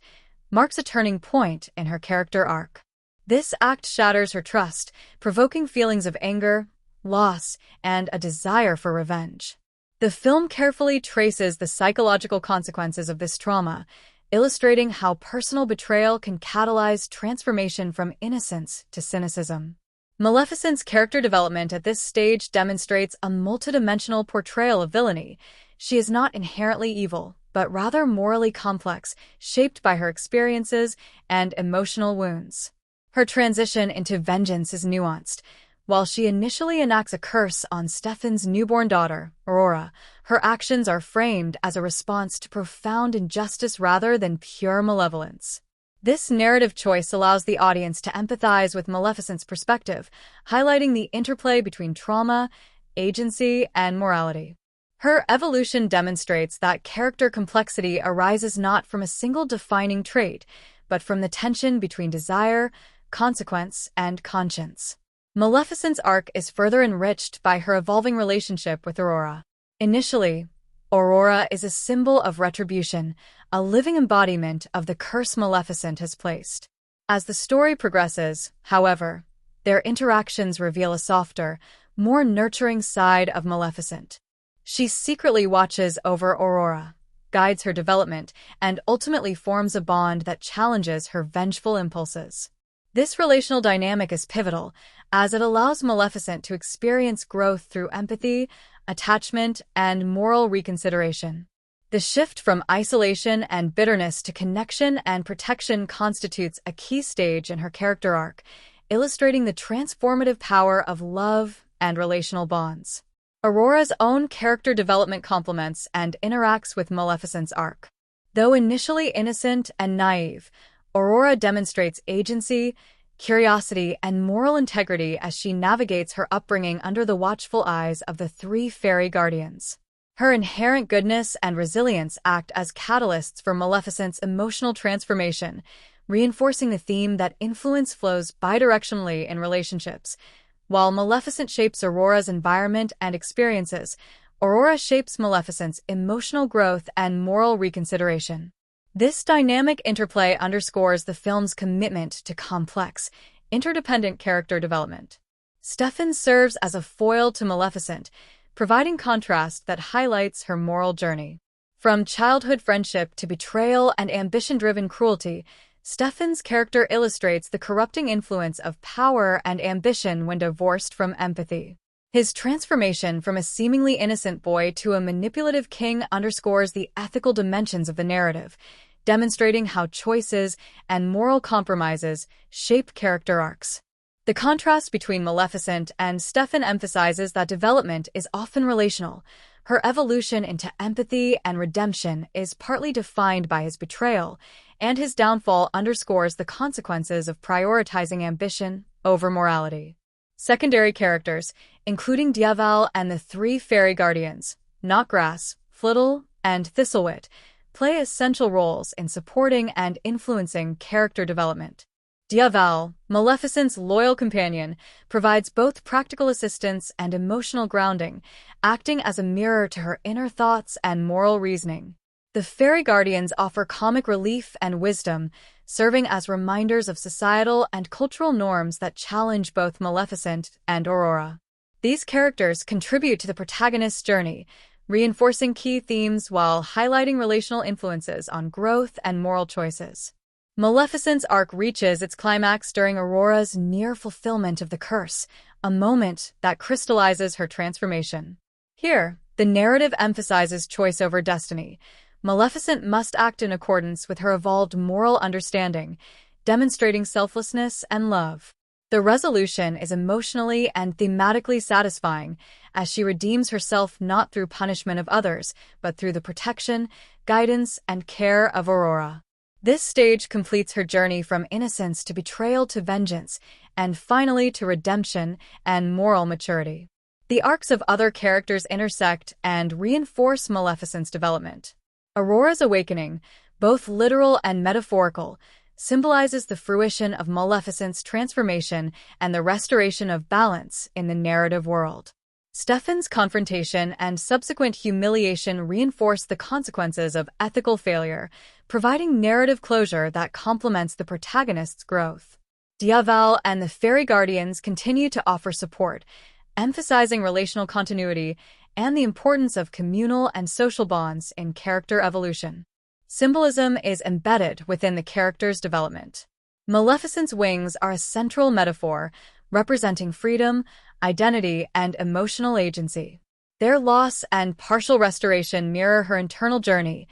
marks a turning point in her character arc. This act shatters her trust, provoking feelings of anger, loss, and a desire for revenge. The film carefully traces the psychological consequences of this trauma, illustrating how personal betrayal can catalyze transformation from innocence to cynicism. Maleficent's character development at this stage demonstrates a multidimensional portrayal of villainy. She is not inherently evil, but rather morally complex, shaped by her experiences and emotional wounds. Her transition into vengeance is nuanced. While she initially enacts a curse on Stefan's newborn daughter, Aurora, her actions are framed as a response to profound injustice rather than pure malevolence. This narrative choice allows the audience to empathize with Maleficent's perspective, highlighting the interplay between trauma, agency, and morality. Her evolution demonstrates that character complexity arises not from a single defining trait, but from the tension between desire, consequence, and conscience. Maleficent's arc is further enriched by her evolving relationship with Aurora. Initially, Aurora is a symbol of retribution, a living embodiment of the curse Maleficent has placed. As the story progresses, however, their interactions reveal a softer, more nurturing side of Maleficent. She secretly watches over Aurora, guides her development, and ultimately forms a bond that challenges her vengeful impulses. This relational dynamic is pivotal, as it allows Maleficent to experience growth through empathy, attachment, and moral reconsideration. The shift from isolation and bitterness to connection and protection constitutes a key stage in her character arc, illustrating the transformative power of love and relational bonds. Aurora's own character development complements and interacts with Maleficent's arc. Though initially innocent and naive, Aurora demonstrates agency, curiosity, and moral integrity as she navigates her upbringing under the watchful eyes of the three fairy guardians. Her inherent goodness and resilience act as catalysts for Maleficent's emotional transformation, reinforcing the theme that influence flows bidirectionally in relationships. While Maleficent shapes Aurora's environment and experiences, Aurora shapes Maleficent's emotional growth and moral reconsideration. This dynamic interplay underscores the film's commitment to complex, interdependent character development. Stefan serves as a foil to Maleficent, providing contrast that highlights her moral journey. From childhood friendship to betrayal and ambition-driven cruelty, Stefan's character illustrates the corrupting influence of power and ambition when divorced from empathy. His transformation from a seemingly innocent boy to a manipulative king underscores the ethical dimensions of the narrative, demonstrating how choices and moral compromises shape character arcs. The contrast between Maleficent and Stefan emphasizes that development is often relational. Her evolution into empathy and redemption is partly defined by his betrayal, and his downfall underscores the consequences of prioritizing ambition over morality. Secondary characters, including Diaval and the three fairy guardians, Knotgrass, Flittle, and Thistlewit, play essential roles in supporting and influencing character development. Diaval, Maleficent's loyal companion, provides both practical assistance and emotional grounding, acting as a mirror to her inner thoughts and moral reasoning. The fairy guardians offer comic relief and wisdom, serving as reminders of societal and cultural norms that challenge both Maleficent and Aurora. These characters contribute to the protagonist's journey, reinforcing key themes while highlighting relational influences on growth and moral choices. Maleficent's arc reaches its climax during Aurora's near fulfillment of the curse, a moment that crystallizes her transformation. Here, the narrative emphasizes choice over destiny. Maleficent must act in accordance with her evolved moral understanding, demonstrating selflessness and love. The resolution is emotionally and thematically satisfying, as she redeems herself not through punishment of others, but through the protection, guidance, and care of Aurora. This stage completes her journey from innocence to betrayal to vengeance, and finally to redemption and moral maturity. The arcs of other characters intersect and reinforce Maleficent's development. Aurora's awakening, both literal and metaphorical, symbolizes the fruition of Maleficent's transformation and the restoration of balance in the narrative world. Stefan's confrontation and subsequent humiliation reinforce the consequences of ethical failure, providing narrative closure that complements the protagonist's growth. Diaval and the Fairy Guardians continue to offer support, emphasizing relational continuity and the importance of communal and social bonds in character evolution. Symbolism is embedded within the character's development. Maleficent's wings are a central metaphor, representing freedom, identity, and emotional agency. Their loss and partial restoration mirror her internal journey,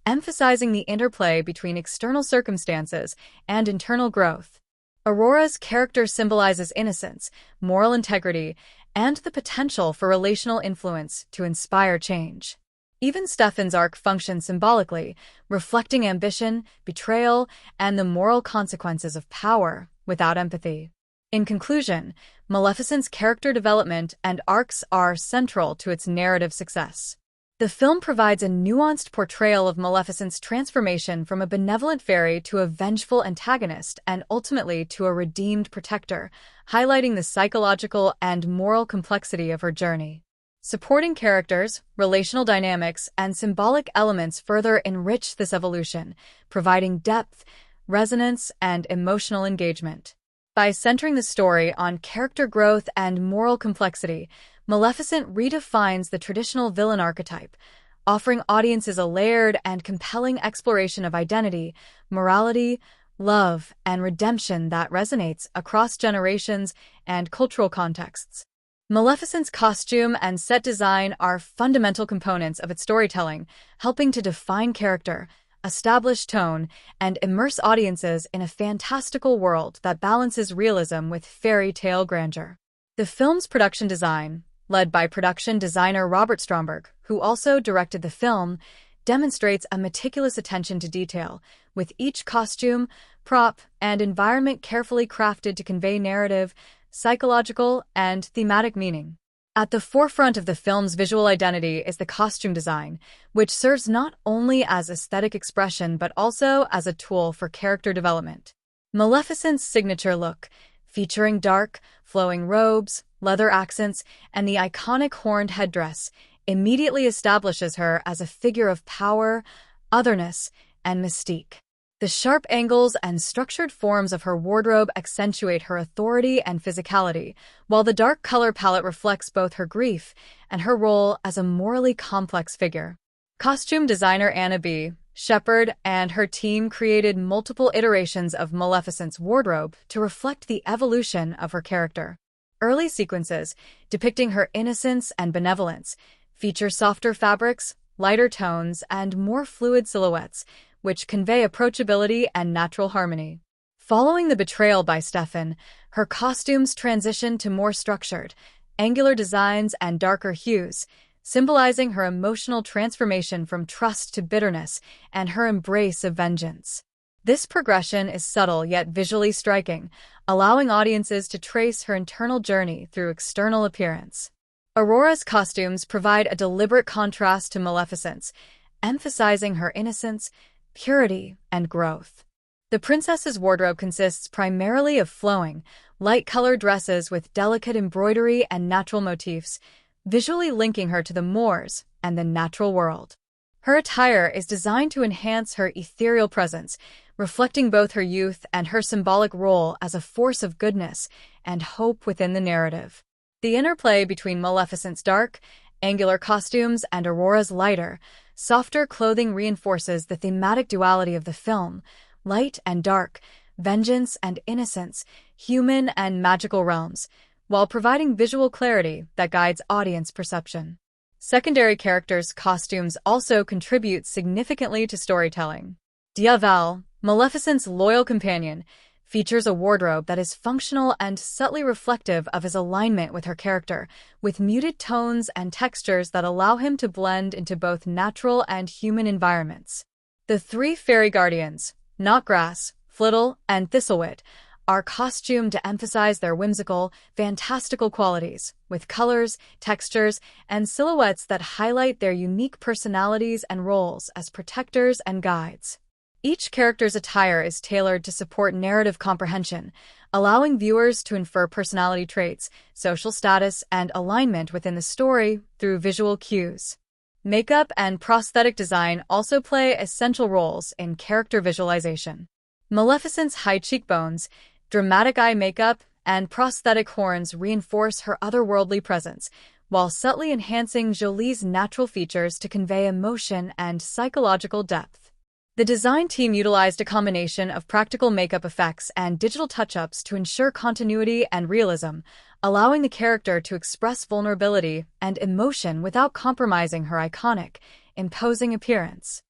emphasizing the interplay between external circumstances and internal growth. Aurora's character symbolizes innocence, moral integrity, and the potential for relational influence to inspire change. Even Stefan's arc functions symbolically, reflecting ambition, betrayal, and the moral consequences of power without empathy. In conclusion, Maleficent's character development and arcs are central to its narrative success. The film provides a nuanced portrayal of Maleficent's transformation from a benevolent fairy to a vengeful antagonist and ultimately to a redeemed protector, highlighting the psychological and moral complexity of her journey. Supporting characters, relational dynamics, and symbolic elements further enrich this evolution, providing depth, resonance, and emotional engagement. By centering the story on character growth and moral complexity, Maleficent redefines the traditional villain archetype, offering audiences a layered and compelling exploration of identity, morality, love, and redemption that resonates across generations and cultural contexts. Maleficent's costume and set design are fundamental components of its storytelling, helping to define character, establish tone, and immerse audiences in a fantastical world that balances realism with fairy tale grandeur. The film's production design, led by production designer Robert Stromberg, who also directed the film, demonstrates a meticulous attention to detail, with each costume, prop, and environment carefully crafted to convey narrative, psychological, and thematic meaning. At the forefront of the film's visual identity is the costume design, which serves not only as aesthetic expression but also as a tool for character development. Maleficent's signature look, featuring dark, flowing robes, leather accents, and the iconic horned headdress, immediately establishes her as a figure of power, otherness, and mystique. The sharp angles and structured forms of her wardrobe accentuate her authority and physicality, while the dark color palette reflects both her grief and her role as a morally complex figure. Costume designer Anna B. Shepard and her team created multiple iterations of Maleficent's wardrobe to reflect the evolution of her character. Early sequences, depicting her innocence and benevolence, feature softer fabrics, lighter tones, and more fluid silhouettes, which convey approachability and natural harmony. Following the betrayal by Stefan, her costumes transition to more structured, angular designs and darker hues, symbolizing her emotional transformation from trust to bitterness and her embrace of vengeance. This progression is subtle yet visually striking, allowing audiences to trace her internal journey through external appearance. Aurora's costumes provide a deliberate contrast to Maleficent's, emphasizing her innocence, purity, and growth. The princess's wardrobe consists primarily of flowing, light-colored dresses with delicate embroidery and natural motifs, visually linking her to the moors and the natural world. Her attire is designed to enhance her ethereal presence, reflecting both her youth and her symbolic role as a force of goodness and hope within the narrative. The interplay between Maleficent's dark, angular costumes and Aurora's lighter, softer clothing reinforces the thematic duality of the film: light and dark, vengeance and innocence, human and magical realms, while providing visual clarity that guides audience perception. Secondary characters' costumes also contribute significantly to storytelling. Diaval, Maleficent's loyal companion, features a wardrobe that is functional and subtly reflective of his alignment with her character, with muted tones and textures that allow him to blend into both natural and human environments. The three fairy guardians, Knotgrass, Flittle, and Thistlewit, are costumed to emphasize their whimsical, fantastical qualities, with colors, textures, and silhouettes that highlight their unique personalities and roles as protectors and guides. Each character's attire is tailored to support narrative comprehension, allowing viewers to infer personality traits, social status, and alignment within the story through visual cues. Makeup and prosthetic design also play essential roles in character visualization. Maleficent's high cheekbones, Dramatic eye makeup and prosthetic horns reinforce her otherworldly presence, while subtly enhancing Jolie's natural features to convey emotion and psychological depth. The design team utilized a combination of practical makeup effects and digital touch-ups to ensure continuity and realism, allowing the character to express vulnerability and emotion without compromising her iconic, imposing appearance.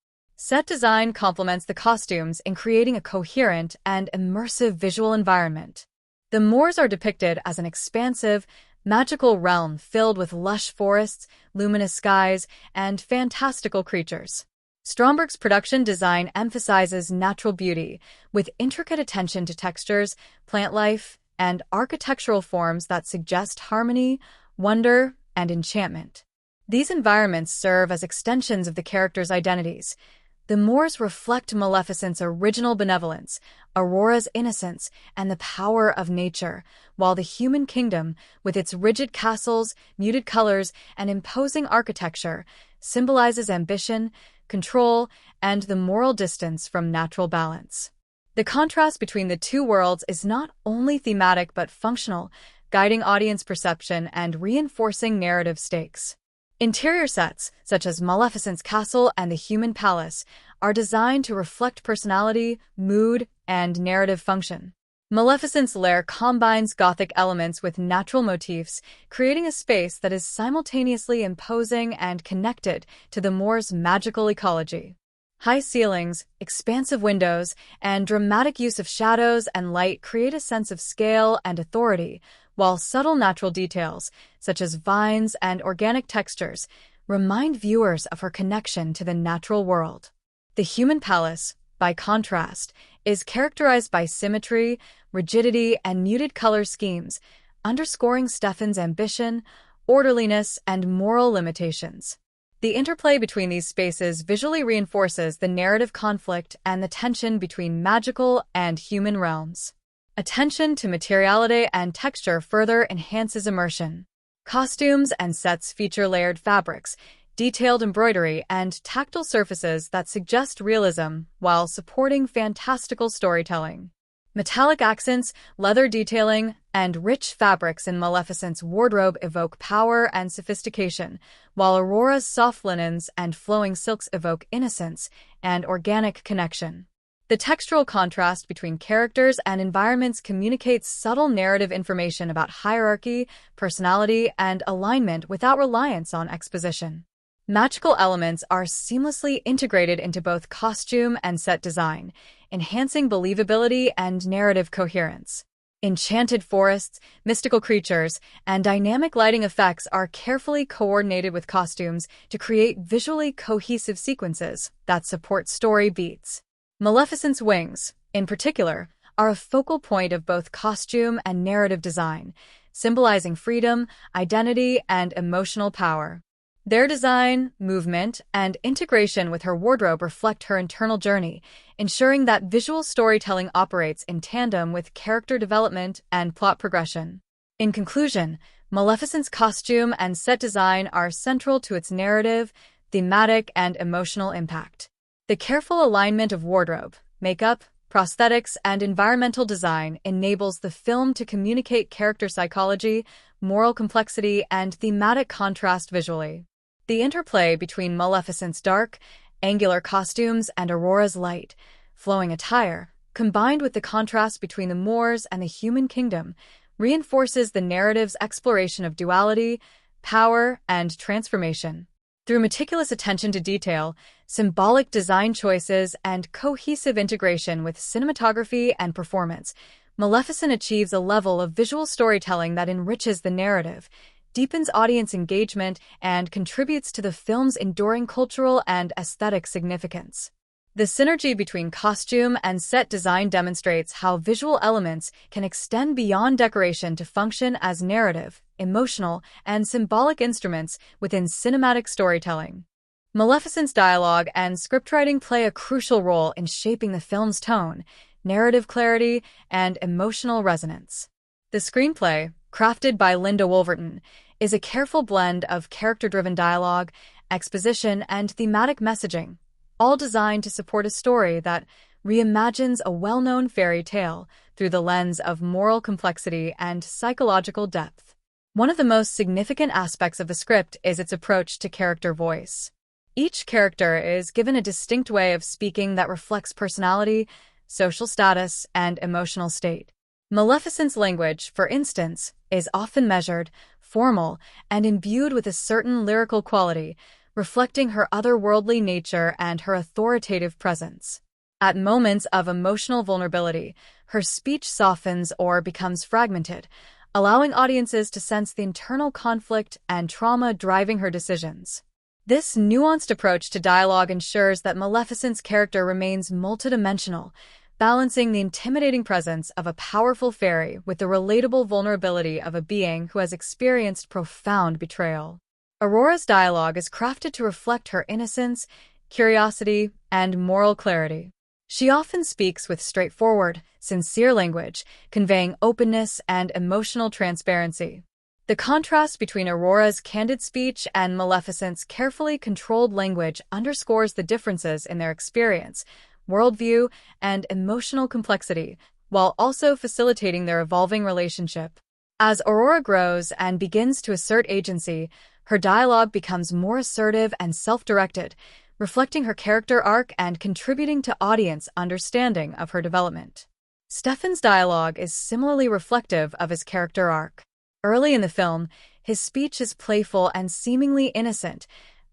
Set design complements the costumes in creating a coherent and immersive visual environment. The moors are depicted as an expansive, magical realm filled with lush forests, luminous skies, and fantastical creatures. Stromberg's production design emphasizes natural beauty, with intricate attention to textures, plant life, and architectural forms that suggest harmony, wonder, and enchantment. These environments serve as extensions of the characters' identities. The moors reflect Maleficent's original benevolence, Aurora's innocence, and the power of nature, while the human kingdom, with its rigid castles, muted colors, and imposing architecture, symbolizes ambition, control, and the moral distance from natural balance. The contrast between the two worlds is not only thematic but functional, guiding audience perception and reinforcing narrative stakes. Interior sets, such as Maleficent's castle and the human palace, are designed to reflect personality, mood, and narrative function. Maleficent's lair combines Gothic elements with natural motifs, creating a space that is simultaneously imposing and connected to the moor's magical ecology. High ceilings, expansive windows, and dramatic use of shadows and light create a sense of scale and authority, while subtle natural details, such as vines and organic textures, remind viewers of her connection to the natural world. The human palace, by contrast, is characterized by symmetry, rigidity, and muted color schemes, underscoring Stefan's ambition, orderliness, and moral limitations. The interplay between these spaces visually reinforces the narrative conflict and the tension between magical and human realms. Attention to materiality and texture further enhances immersion. Costumes and sets feature layered fabrics, detailed embroidery, and tactile surfaces that suggest realism while supporting fantastical storytelling. Metallic accents, leather detailing, and rich fabrics in Maleficent's wardrobe evoke power and sophistication, while Aurora's soft linens and flowing silks evoke innocence and organic connection. The textural contrast between characters and environments communicates subtle narrative information about hierarchy, personality, and alignment without reliance on exposition. Magical elements are seamlessly integrated into both costume and set design, enhancing believability and narrative coherence. Enchanted forests, mystical creatures, and dynamic lighting effects are carefully coordinated with costumes to create visually cohesive sequences that support story beats. Maleficent's wings, in particular, are a focal point of both costume and narrative design, symbolizing freedom, identity, and emotional power. Their design, movement, and integration with her wardrobe reflect her internal journey, ensuring that visual storytelling operates in tandem with character development and plot progression. In conclusion, Maleficent's costume and set design are central to its narrative, thematic, and emotional impact. The careful alignment of wardrobe, makeup, prosthetics, and environmental design enables the film to communicate character psychology, moral complexity, and thematic contrast visually. The interplay between Maleficent's dark, angular costumes and Aurora's light, flowing attire, combined with the contrast between the moors and the human kingdom, reinforces the narrative's exploration of duality, power, and transformation. Through meticulous attention to detail, symbolic design choices, and cohesive integration with cinematography and performance, Maleficent achieves a level of visual storytelling that enriches the narrative, deepens audience engagement, and contributes to the film's enduring cultural and aesthetic significance. The synergy between costume and set design demonstrates how visual elements can extend beyond decoration to function as narrative, emotional, and symbolic instruments within cinematic storytelling. Maleficent's dialogue and scriptwriting play a crucial role in shaping the film's tone, narrative clarity, and emotional resonance. The screenplay, crafted by Linda Wolverton, is a careful blend of character-driven dialogue, exposition, and thematic messaging, all designed to support a story that, reimagines a well-known fairy tale through the lens of moral complexity and psychological depth. One of the most significant aspects of the script is its approach to character voice. Each character is given a distinct way of speaking that reflects personality, social status, and emotional state. Maleficent's language, for instance, is often measured, formal, and imbued with a certain lyrical quality, reflecting her otherworldly nature and her authoritative presence. At moments of emotional vulnerability, her speech softens or becomes fragmented, allowing audiences to sense the internal conflict and trauma driving her decisions. This nuanced approach to dialogue ensures that Maleficent's character remains multidimensional, balancing the intimidating presence of a powerful fairy with the relatable vulnerability of a being who has experienced profound betrayal. Aurora's dialogue is crafted to reflect her innocence, curiosity, and moral clarity. She often speaks with straightforward, sincere language, conveying openness and emotional transparency. The contrast between Aurora's candid speech and Maleficent's carefully controlled language underscores the differences in their experience, worldview, and emotional complexity, while also facilitating their evolving relationship. As Aurora grows and begins to assert agency, her dialogue becomes more assertive and self-directed, reflecting her character arc and contributing to audience understanding of her development. Stefan's dialogue is similarly reflective of his character arc. Early in the film, his speech is playful and seemingly innocent,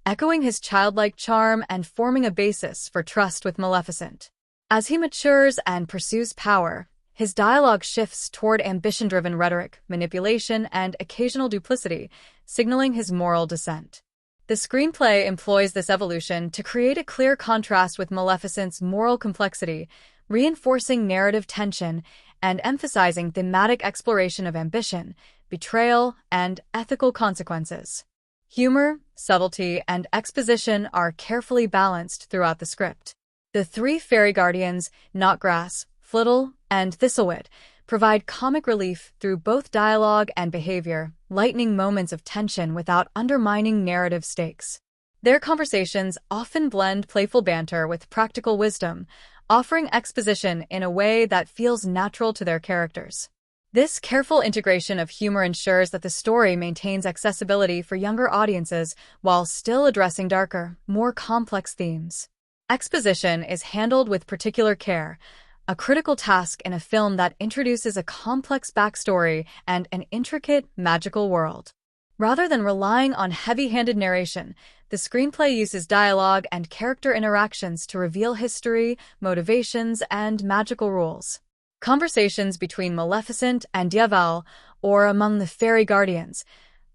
echoing his childlike charm and forming a basis for trust with Maleficent. As he matures and pursues power, his dialogue shifts toward ambition-driven rhetoric, manipulation, and occasional duplicity, signaling his moral descent. The screenplay employs this evolution to create a clear contrast with Maleficent's moral complexity, reinforcing narrative tension and emphasizing thematic exploration of ambition, betrayal, and ethical consequences. Humor, subtlety, and exposition are carefully balanced throughout the script. The three fairy guardians, Knotgrass, Flittle, and Thistlewit, provide comic relief through both dialogue and behavior, lightening moments of tension without undermining narrative stakes. Their conversations often blend playful banter with practical wisdom, offering exposition in a way that feels natural to their characters. This careful integration of humor ensures that the story maintains accessibility for younger audiences while still addressing darker, more complex themes. Exposition is handled with particular care, a critical task in a film that introduces a complex backstory and an intricate, magical world. Rather than relying on heavy-handed narration, the screenplay uses dialogue and character interactions to reveal history, motivations, and magical rules. Conversations between Maleficent and Diaval, or among the fairy guardians,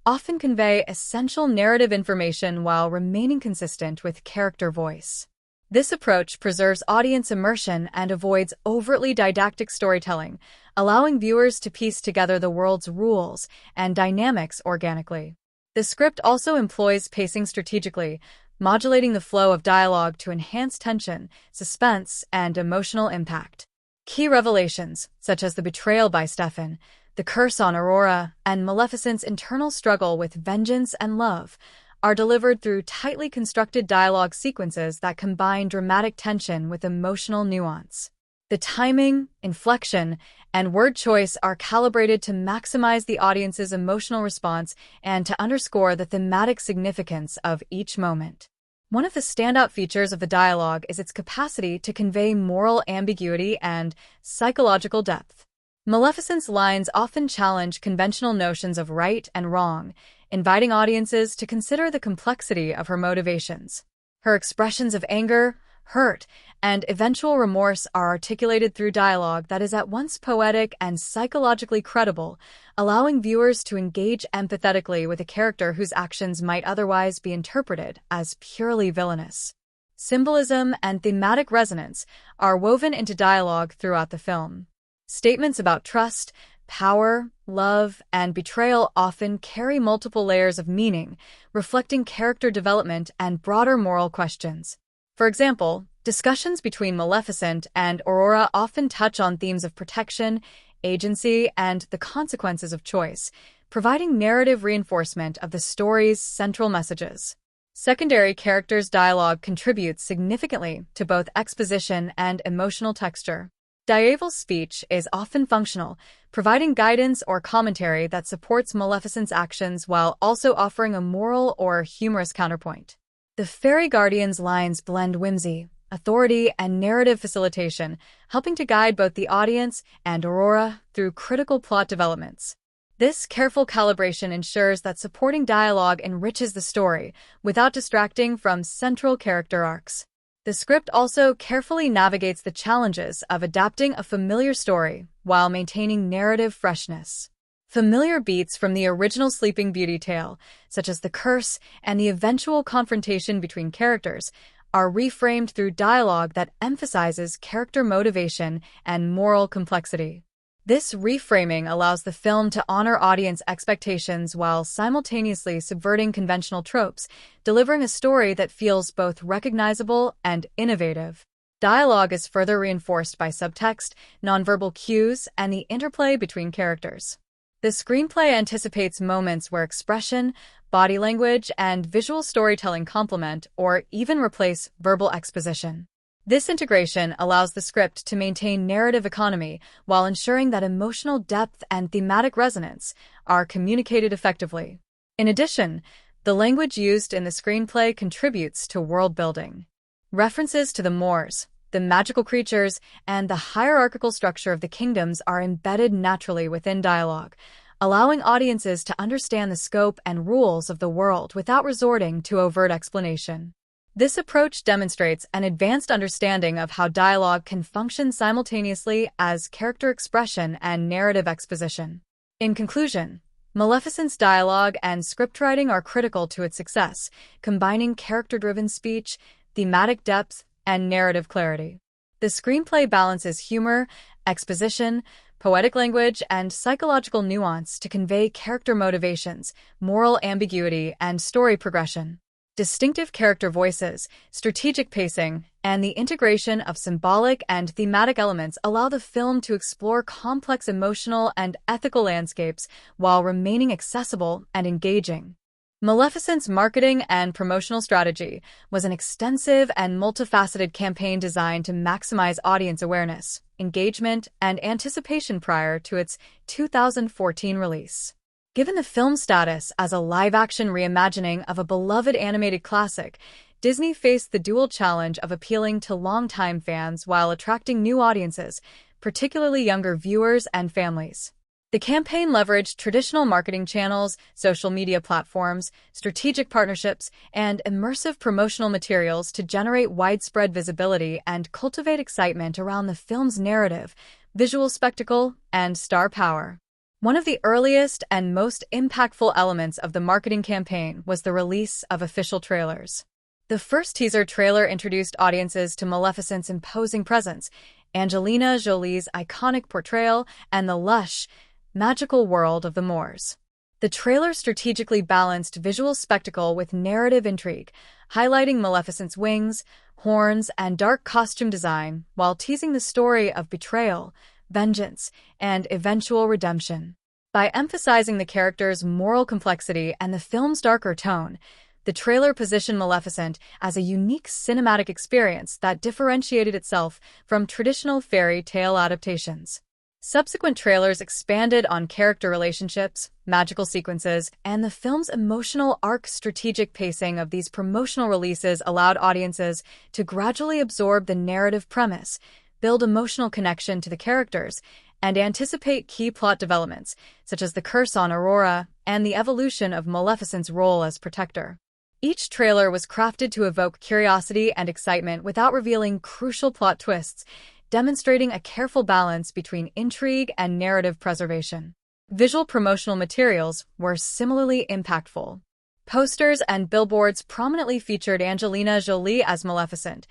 often convey essential narrative information while remaining consistent with character voice. This approach preserves audience immersion and avoids overtly didactic storytelling, allowing viewers to piece together the world's rules and dynamics organically. The script also employs pacing strategically, modulating the flow of dialogue to enhance tension, suspense, and emotional impact. Key revelations, such as the betrayal by Stefan, the curse on Aurora, and Maleficent's internal struggle with vengeance and love, are delivered through tightly constructed dialogue sequences that combine dramatic tension with emotional nuance. The timing, inflection, and word choice are calibrated to maximize the audience's emotional response and to underscore the thematic significance of each moment. One of the standout features of the dialogue is its capacity to convey moral ambiguity and psychological depth. Maleficent's lines often challenge conventional notions of right and wrong, inviting audiences to consider the complexity of her motivations. Her expressions of anger, hurt, and eventual remorse are articulated through dialogue that is at once poetic and psychologically credible, allowing viewers to engage empathetically with a character whose actions might otherwise be interpreted as purely villainous. Symbolism and thematic resonance are woven into dialogue throughout the film. Statements about trust, power, love, and betrayal often carry multiple layers of meaning, reflecting character development and broader moral questions. For example, discussions between Maleficent and Aurora often touch on themes of protection, agency, and the consequences of choice, providing narrative reinforcement of the story's central messages. Secondary characters' dialogue contributes significantly to both exposition and emotional texture. Dieval's speech is often functional, providing guidance or commentary that supports Maleficent's actions while also offering a moral or humorous counterpoint. The fairy guardian's lines blend whimsy, authority, and narrative facilitation, helping to guide both the audience and Aurora through critical plot developments. This careful calibration ensures that supporting dialogue enriches the story without distracting from central character arcs. The script also carefully navigates the challenges of adapting a familiar story while maintaining narrative freshness. Familiar beats from the original Sleeping Beauty tale, such as the curse and the eventual confrontation between characters, are reframed through dialogue that emphasizes character motivation and moral complexity. This reframing allows the film to honor audience expectations while simultaneously subverting conventional tropes, delivering a story that feels both recognizable and innovative. Dialogue is further reinforced by subtext, nonverbal cues, and the interplay between characters. The screenplay anticipates moments where expression, body language, and visual storytelling complement or even replace verbal exposition. This integration allows the script to maintain narrative economy while ensuring that emotional depth and thematic resonance are communicated effectively. In addition, the language used in the screenplay contributes to world building. References to the Moors, the magical creatures, and the hierarchical structure of the kingdoms are embedded naturally within dialogue, allowing audiences to understand the scope and rules of the world without resorting to overt explanation. This approach demonstrates an advanced understanding of how dialogue can function simultaneously as character expression and narrative exposition. In conclusion, Maleficent's dialogue and scriptwriting are critical to its success, combining character-driven speech, thematic depth, and narrative clarity. The screenplay balances humor, exposition, poetic language, and psychological nuance to convey character motivations, moral ambiguity, and story progression. Distinctive character voices, strategic pacing, and the integration of symbolic and thematic elements allow the film to explore complex emotional and ethical landscapes while remaining accessible and engaging. Maleficent's marketing and promotional strategy was an extensive and multifaceted campaign designed to maximize audience awareness, engagement, and anticipation prior to its 2014 release. Given the film's status as a live-action reimagining of a beloved animated classic, Disney faced the dual challenge of appealing to longtime fans while attracting new audiences, particularly younger viewers and families. The campaign leveraged traditional marketing channels, social media platforms, strategic partnerships, and immersive promotional materials to generate widespread visibility and cultivate excitement around the film's narrative, visual spectacle, and star power. One of the earliest and most impactful elements of the marketing campaign was the release of official trailers. The first teaser trailer introduced audiences to Maleficent's imposing presence, Angelina Jolie's iconic portrayal, and the lush, magical world of the Moors. The trailer strategically balanced visual spectacle with narrative intrigue, highlighting Maleficent's wings, horns, and dark costume design while teasing the story of betrayal, vengeance, and eventual redemption. By emphasizing the character's moral complexity and the film's darker tone, the trailer positioned Maleficent as a unique cinematic experience that differentiated itself from traditional fairy tale adaptations. Subsequent trailers expanded on character relationships, magical sequences, and the film's emotional arc. Strategic pacing of these promotional releases allowed audiences to gradually absorb the narrative premise, build emotional connection to the characters, and anticipate key plot developments, such as the curse on Aurora and the evolution of Maleficent's role as protector. Each trailer was crafted to evoke curiosity and excitement without revealing crucial plot twists, demonstrating a careful balance between intrigue and narrative preservation. Visual promotional materials were similarly impactful. Posters and billboards prominently featured Angelina Jolie as Maleficent,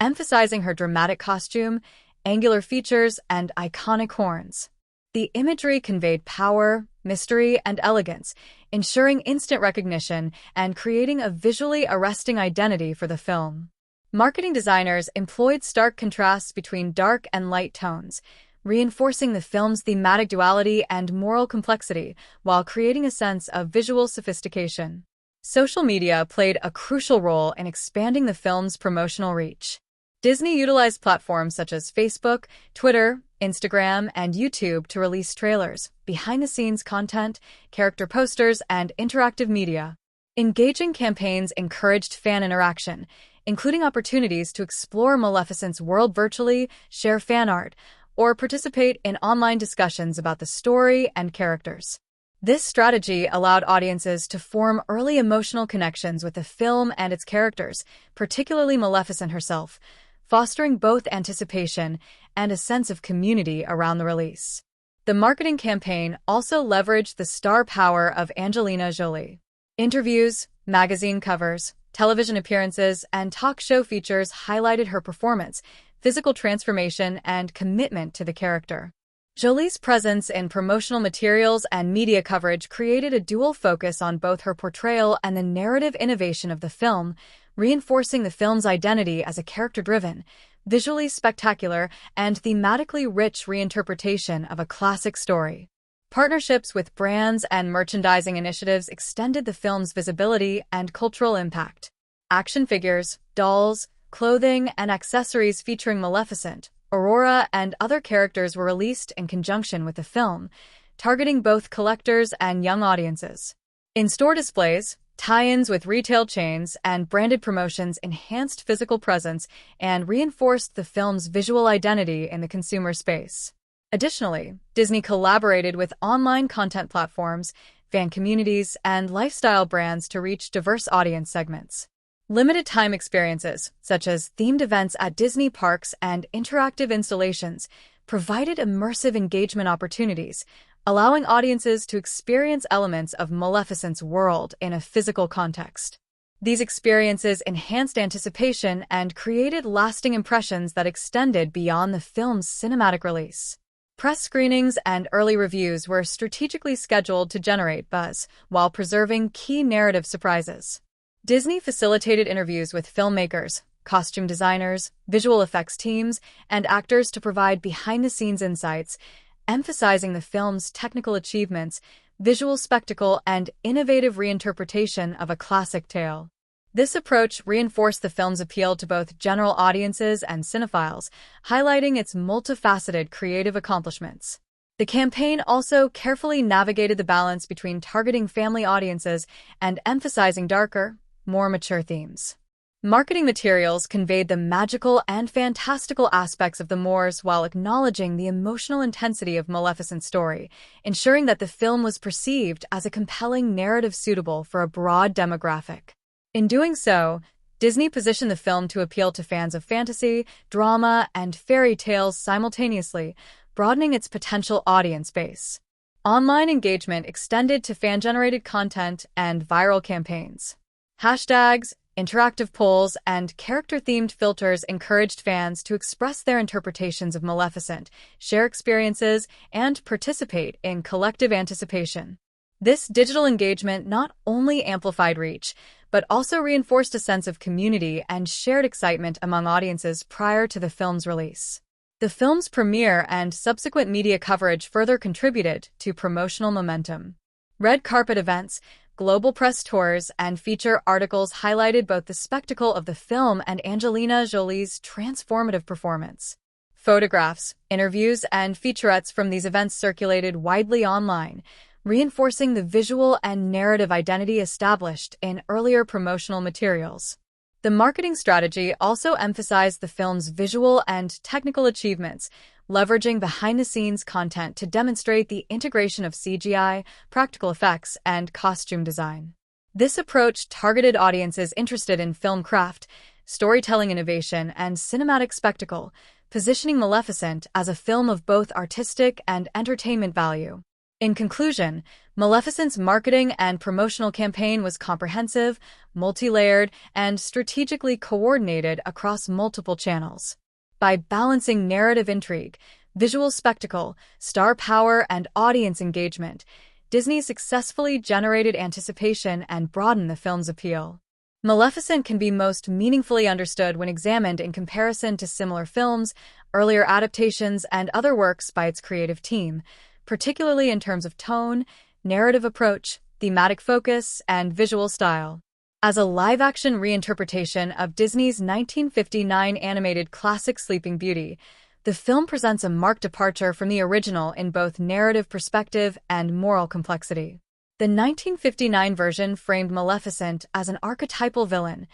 emphasizing her dramatic costume, angular features, and iconic horns. The imagery conveyed power, mystery, and elegance, ensuring instant recognition and creating a visually arresting identity for the film. Marketing designers employed stark contrasts between dark and light tones, reinforcing the film's thematic duality and moral complexity while creating a sense of visual sophistication. Social media played a crucial role in expanding the film's promotional reach. Disney utilized platforms such as Facebook, Twitter, Instagram, and YouTube to release trailers, behind-the-scenes content, character posters, and interactive media. Engaging campaigns encouraged fan interaction, including opportunities to explore Maleficent's world virtually, share fan art, or participate in online discussions about the story and characters. This strategy allowed audiences to form early emotional connections with the film and its characters, particularly Maleficent herself, fostering both anticipation and a sense of community around the release. The marketing campaign also leveraged the star power of Angelina Jolie. Interviews, magazine covers, television appearances, and talk show features highlighted her performance, physical transformation, and commitment to the character. Jolie's presence in promotional materials and media coverage created a dual focus on both her portrayal and the narrative innovation of the film, reinforcing the film's identity as a character-driven, visually spectacular, and thematically rich reinterpretation of a classic story. Partnerships with brands and merchandising initiatives extended the film's visibility and cultural impact. Action figures, dolls, clothing, and accessories featuring Maleficent, Aurora, and other characters were released in conjunction with the film, targeting both collectors and young audiences. In-store displays, tie-ins with retail chains, and branded promotions enhanced physical presence and reinforced the film's visual identity in the consumer space. Additionally, Disney collaborated with online content platforms, fan communities, and lifestyle brands to reach diverse audience segments. Limited-time experiences, such as themed events at Disney parks and interactive installations, provided immersive engagement opportunities, allowing audiences to experience elements of Maleficent's world in a physical context. These experiences enhanced anticipation and created lasting impressions that extended beyond the film's cinematic release. Press screenings and early reviews were strategically scheduled to generate buzz while preserving key narrative surprises. Disney facilitated interviews with filmmakers, costume designers, visual effects teams, and actors to provide behind-the-scenes insights, emphasizing the film's technical achievements, visual spectacle, and innovative reinterpretation of a classic tale. This approach reinforced the film's appeal to both general audiences and cinephiles, highlighting its multifaceted creative accomplishments. The campaign also carefully navigated the balance between targeting family audiences and emphasizing darker, more mature themes. Marketing materials conveyed the magical and fantastical aspects of the Moors while acknowledging the emotional intensity of Maleficent's story, ensuring that the film was perceived as a compelling narrative suitable for a broad demographic. In doing so, Disney positioned the film to appeal to fans of fantasy, drama, and fairy tales simultaneously, broadening its potential audience base. Online engagement extended to fan-generated content and viral campaigns. Hashtags, interactive polls, and character-themed filters encouraged fans to express their interpretations of Maleficent, share experiences, and participate in collective anticipation. This digital engagement not only amplified reach, but also reinforced a sense of community and shared excitement among audiences prior to the film's release. The film's premiere and subsequent media coverage further contributed to promotional momentum. Red carpet events, global press tours, and feature articles highlighted both the spectacle of the film and Angelina Jolie's transformative performance. Photographs, interviews, and featurettes from these events circulated widely online, reinforcing the visual and narrative identity established in earlier promotional materials. The marketing strategy also emphasized the film's visual and technical achievements, leveraging behind-the-scenes content to demonstrate the integration of CGI, practical effects, and costume design. This approach targeted audiences interested in film craft, storytelling innovation, and cinematic spectacle, positioning Maleficent as a film of both artistic and entertainment value. In conclusion, Maleficent's marketing and promotional campaign was comprehensive, multi-layered, and strategically coordinated across multiple channels. By balancing narrative intrigue, visual spectacle, star power, and audience engagement, Disney successfully generated anticipation and broadened the film's appeal. Maleficent can be most meaningfully understood when examined in comparison to similar films, earlier adaptations, and other works by its creative team, particularly in terms of tone, narrative approach, thematic focus, and visual style. As a live-action reinterpretation of Disney's 1959 animated classic Sleeping Beauty, the film presents a marked departure from the original in both narrative perspective and moral complexity. The 1959 version framed Maleficent as an archetypal villain,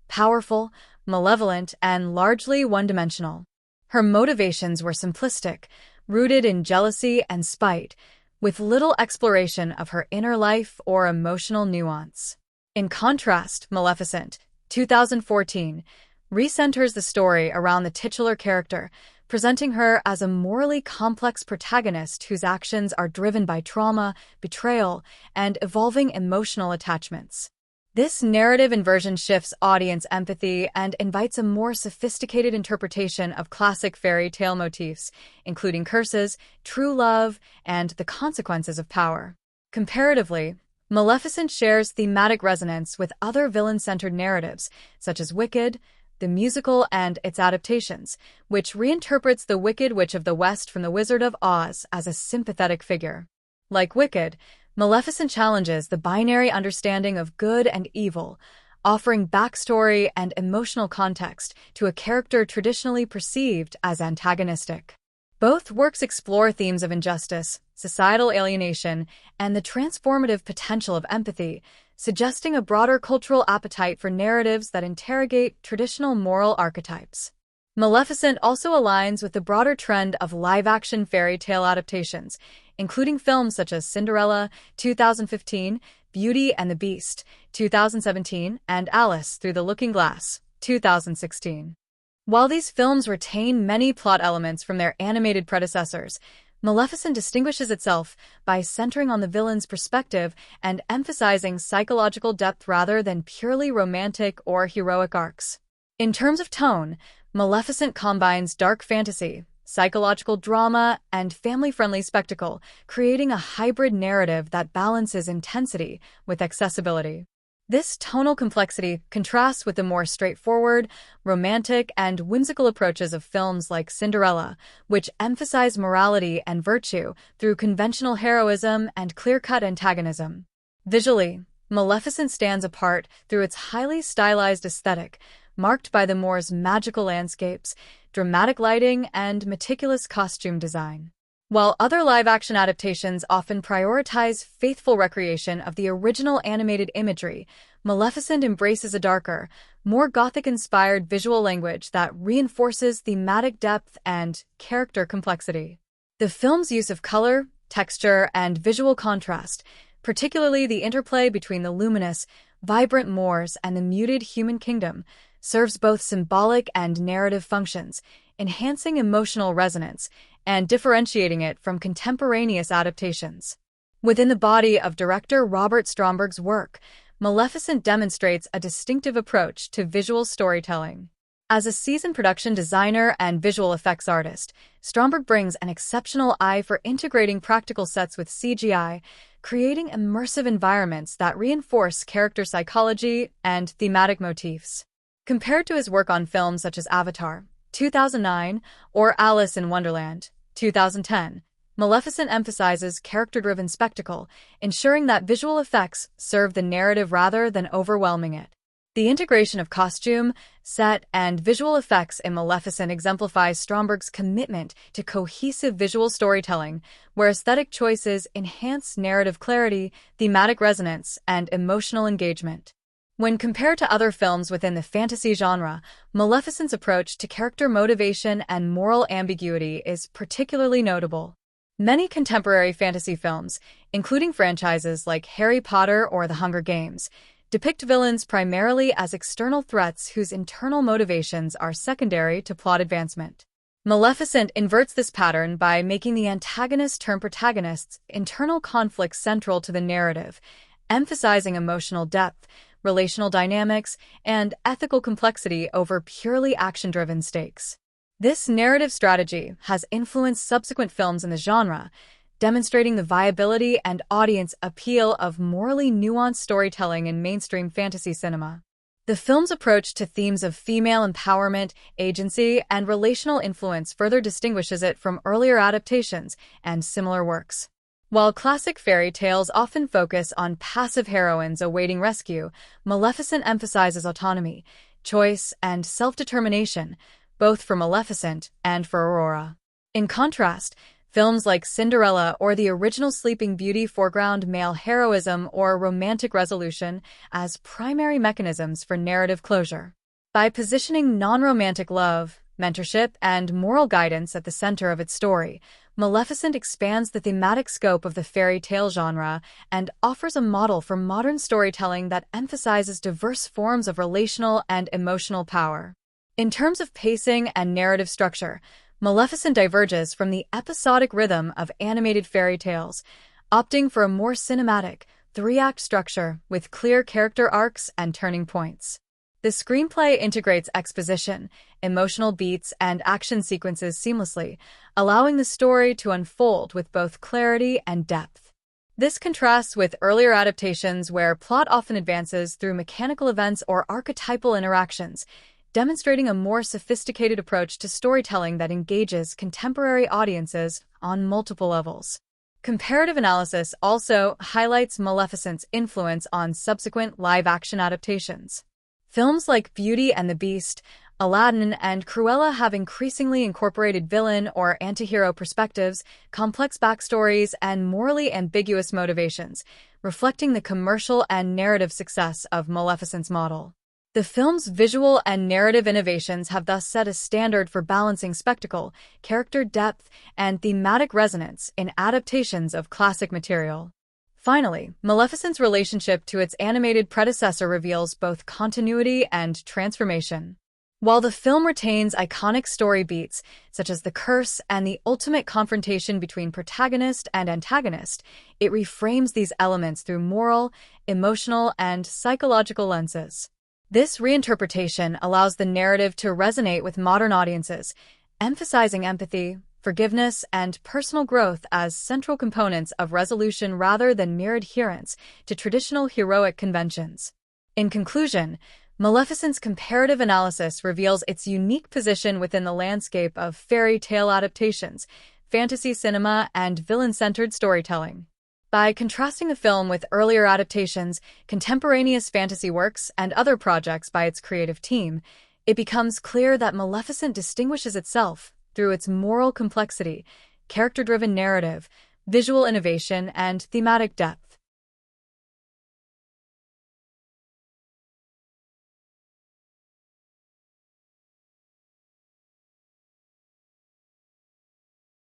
powerful, malevolent, and largely one-dimensional. Her motivations were simplistic, rooted in jealousy and spite, with little exploration of her inner life or emotional nuance. In contrast, Maleficent, 2014, recenters the story around the titular character, presenting her as a morally complex protagonist whose actions are driven by trauma, betrayal, and evolving emotional attachments. This narrative inversion shifts audience empathy and invites a more sophisticated interpretation of classic fairy tale motifs, including curses, true love, and the consequences of power. Comparatively, Maleficent shares thematic resonance with other villain-centered narratives, such as Wicked, the musical and its adaptations, which reinterprets the Wicked Witch of the West from the Wizard of Oz as a sympathetic figure. Like Wicked, Maleficent challenges the binary understanding of good and evil, offering backstory and emotional context to a character traditionally perceived as antagonistic. Both works explore themes of injustice, societal alienation, and the transformative potential of empathy, suggesting a broader cultural appetite for narratives that interrogate traditional moral archetypes. Maleficent also aligns with the broader trend of live-action fairy tale adaptations, including films such as Cinderella, 2015, Beauty and the Beast, 2017, and Alice Through the Looking Glass, 2016. While these films retain many plot elements from their animated predecessors, Maleficent distinguishes itself by centering on the villain's perspective and emphasizing psychological depth rather than purely romantic or heroic arcs. In terms of tone, Maleficent combines dark fantasy, psychological drama, and family-friendly spectacle, creating a hybrid narrative that balances intensity with accessibility. This tonal complexity contrasts with the more straightforward, romantic, and whimsical approaches of films like Cinderella, which emphasize morality and virtue through conventional heroism and clear-cut antagonism. Visually, Maleficent stands apart through its highly stylized aesthetic, marked by the Moor's magical landscapes, dramatic lighting, and meticulous costume design. While other live-action adaptations often prioritize faithful recreation of the original animated imagery, Maleficent embraces a darker, more Gothic-inspired visual language that reinforces thematic depth and character complexity. The film's use of color, texture, and visual contrast, particularly the interplay between the luminous, vibrant Moors and the muted human kingdom, serves both symbolic and narrative functions, enhancing emotional resonance and differentiating it from contemporaneous adaptations. Within the body of director Robert Stromberg's work, Maleficent demonstrates a distinctive approach to visual storytelling. As a seasoned production designer and visual effects artist, Stromberg brings an exceptional eye for integrating practical sets with CGI, creating immersive environments that reinforce character psychology and thematic motifs. Compared to his work on films such as Avatar, 2009, or Alice in Wonderland, 2010, Maleficent emphasizes character-driven spectacle, ensuring that visual effects serve the narrative rather than overwhelming it. The integration of costume, set, and visual effects in Maleficent exemplifies Stromberg's commitment to cohesive visual storytelling, where aesthetic choices enhance narrative clarity, thematic resonance, and emotional engagement. When compared to other films within the fantasy genre, Maleficent's approach to character motivation and moral ambiguity is particularly notable. Many contemporary fantasy films, including franchises like Harry Potter or The Hunger Games, depict villains primarily as external threats whose internal motivations are secondary to plot advancement. Maleficent inverts this pattern by making the antagonist-turned-protagonist's internal conflict central to the narrative, emphasizing emotional depth, relational dynamics, and ethical complexity over purely action-driven stakes. This narrative strategy has influenced subsequent films in the genre, demonstrating the viability and audience appeal of morally nuanced storytelling in mainstream fantasy cinema. The film's approach to themes of female empowerment, agency, and relational influence further distinguishes it from earlier adaptations and similar works. While classic fairy tales often focus on passive heroines awaiting rescue, Maleficent emphasizes autonomy, choice, and self-determination, both for Maleficent and for Aurora. In contrast, films like Cinderella or the original Sleeping Beauty foreground male heroism or romantic resolution as primary mechanisms for narrative closure. By positioning non-romantic love, mentorship, and moral guidance at the center of its story, Maleficent expands the thematic scope of the fairy tale genre and offers a model for modern storytelling that emphasizes diverse forms of relational and emotional power. In terms of pacing and narrative structure, Maleficent diverges from the episodic rhythm of animated fairy tales, opting for a more cinematic, three-act structure with clear character arcs and turning points. The screenplay integrates exposition, emotional beats, and action sequences seamlessly, allowing the story to unfold with both clarity and depth. This contrasts with earlier adaptations where plot often advances through mechanical events or archetypal interactions, demonstrating a more sophisticated approach to storytelling that engages contemporary audiences on multiple levels. Comparative analysis also highlights Maleficent's influence on subsequent live-action adaptations. Films like Beauty and the Beast, Aladdin, and Cruella have increasingly incorporated villain or antihero perspectives, complex backstories, and morally ambiguous motivations, reflecting the commercial and narrative success of Maleficent's model. The film's visual and narrative innovations have thus set a standard for balancing spectacle, character depth, and thematic resonance in adaptations of classic material. Finally, Maleficent's relationship to its animated predecessor reveals both continuity and transformation. While the film retains iconic story beats, such as the curse and the ultimate confrontation between protagonist and antagonist, it reframes these elements through moral, emotional, and psychological lenses. This reinterpretation allows the narrative to resonate with modern audiences, emphasizing empathy, forgiveness, and personal growth as central components of resolution rather than mere adherence to traditional heroic conventions. In conclusion, Maleficent's comparative analysis reveals its unique position within the landscape of fairy tale adaptations, fantasy cinema, and villain-centered storytelling. By contrasting the film with earlier adaptations, contemporaneous fantasy works, and other projects by its creative team, it becomes clear that Maleficent distinguishes itself through its moral complexity, character-driven narrative, visual innovation, and thematic depth.